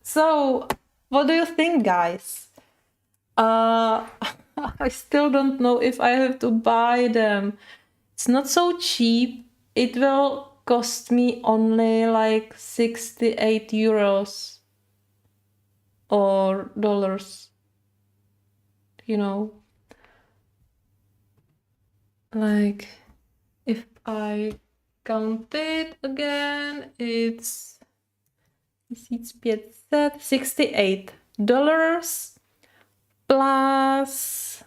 So what do you think, guys? I still don't know if I have to buy them. It's not so cheap. It will cost me only like 68 euros or dollars. You know, like if I count it again, it's $68 plus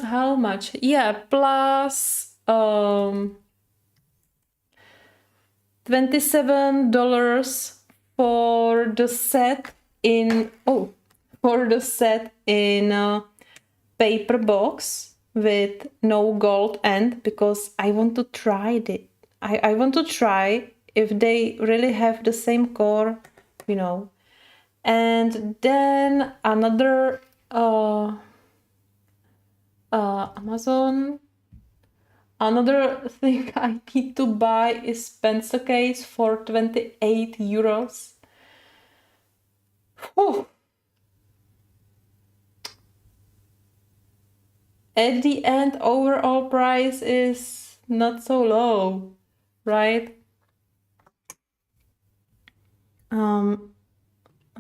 how much? Yeah, plus $27 for the set in paper box with no gold end, because I want to try it. I want to try if they really have the same core, you know. And then another Amazon. Another thing I need to buy is pencil case for 28 euros. Whew. At the end, overall price is not so low, right?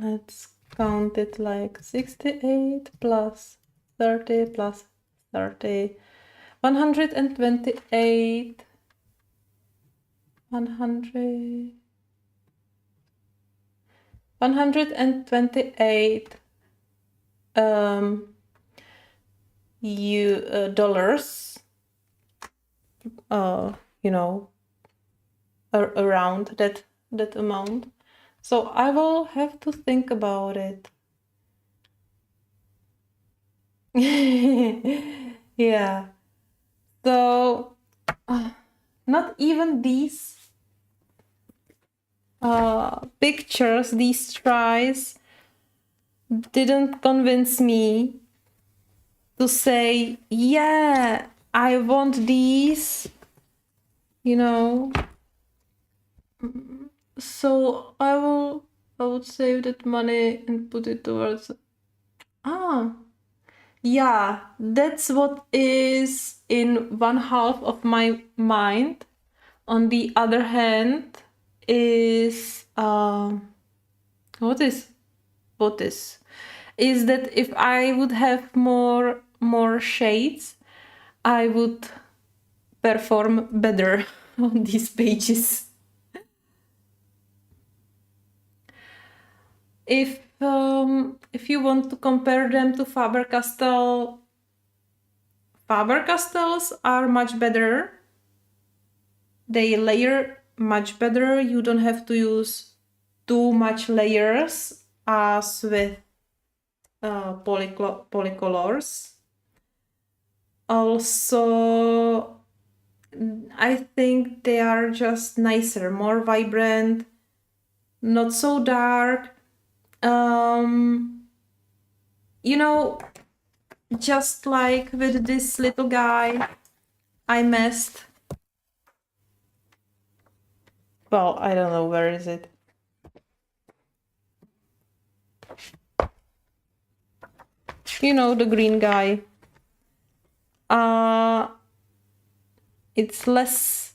Let's count it like 68 plus 30 plus 30. 128. 128 dollars, you know, around that amount. So I will have to think about it. Yeah. So not even these pictures, these tries didn't convince me to say, yeah, I want these, you know. So I would save that money and put it towards yeah, that's what is in one half of my mind. On the other hand is what is is that if I would have more shades, I would perform better on these pages. If you want to compare them to Faber-Castell, Faber-Castells are much better. They layer much better. You don't have to use too much layers as with polycolors. Also, I think they are just nicer, more vibrant, not so dark. You know, just like with this little guy, I messed. Well, I don't know, where is it? You know, the green guy. It's less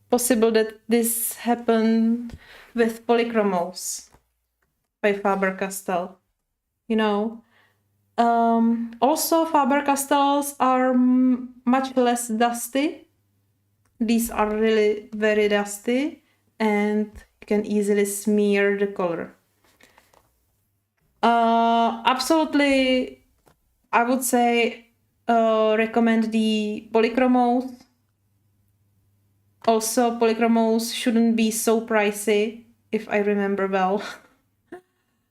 possible that this happened with Polychromos by Faber-Castell. You know, also Faber-Castells are much less dusty. These are really very dusty and you can easily smear the color. Absolutely, I would say recommend the Polychromos. Also, Polychromos shouldn't be so pricey, if I remember well.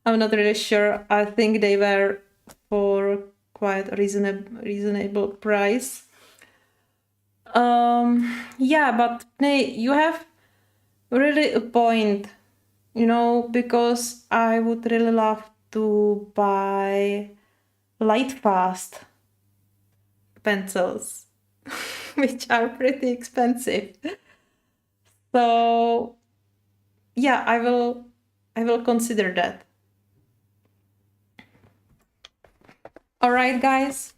I'm not really sure. I think they were for quite a reasonable price. Yeah, but you have really a point, you know, because I would really love to buy Lightfast pencils, which are pretty expensive. So yeah, I will consider that. All right, guys.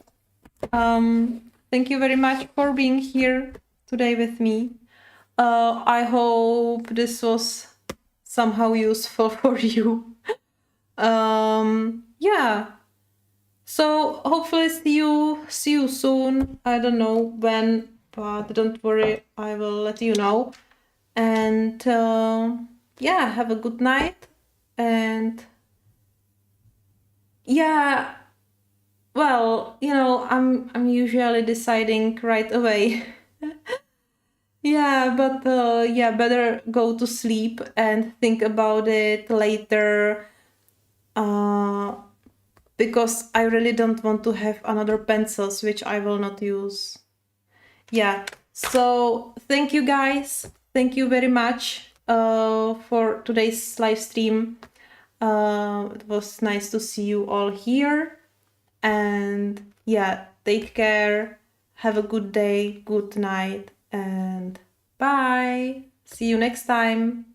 Thank you very much for being here today with me. I hope this was somehow useful for you. Yeah. So hopefully see you soon. I don't know when, but don't worry, I will let you know. And yeah, have a good night. And yeah, well, you know, I'm usually deciding right away. Yeah, but yeah, better go to sleep and think about it later. Because I really don't want to have another pencils which I will not use. Yeah, so thank you guys. Thank you very much for today's live stream. It was nice to see you all here. And yeah, take care. Have a good day, good night, and bye. See you next time.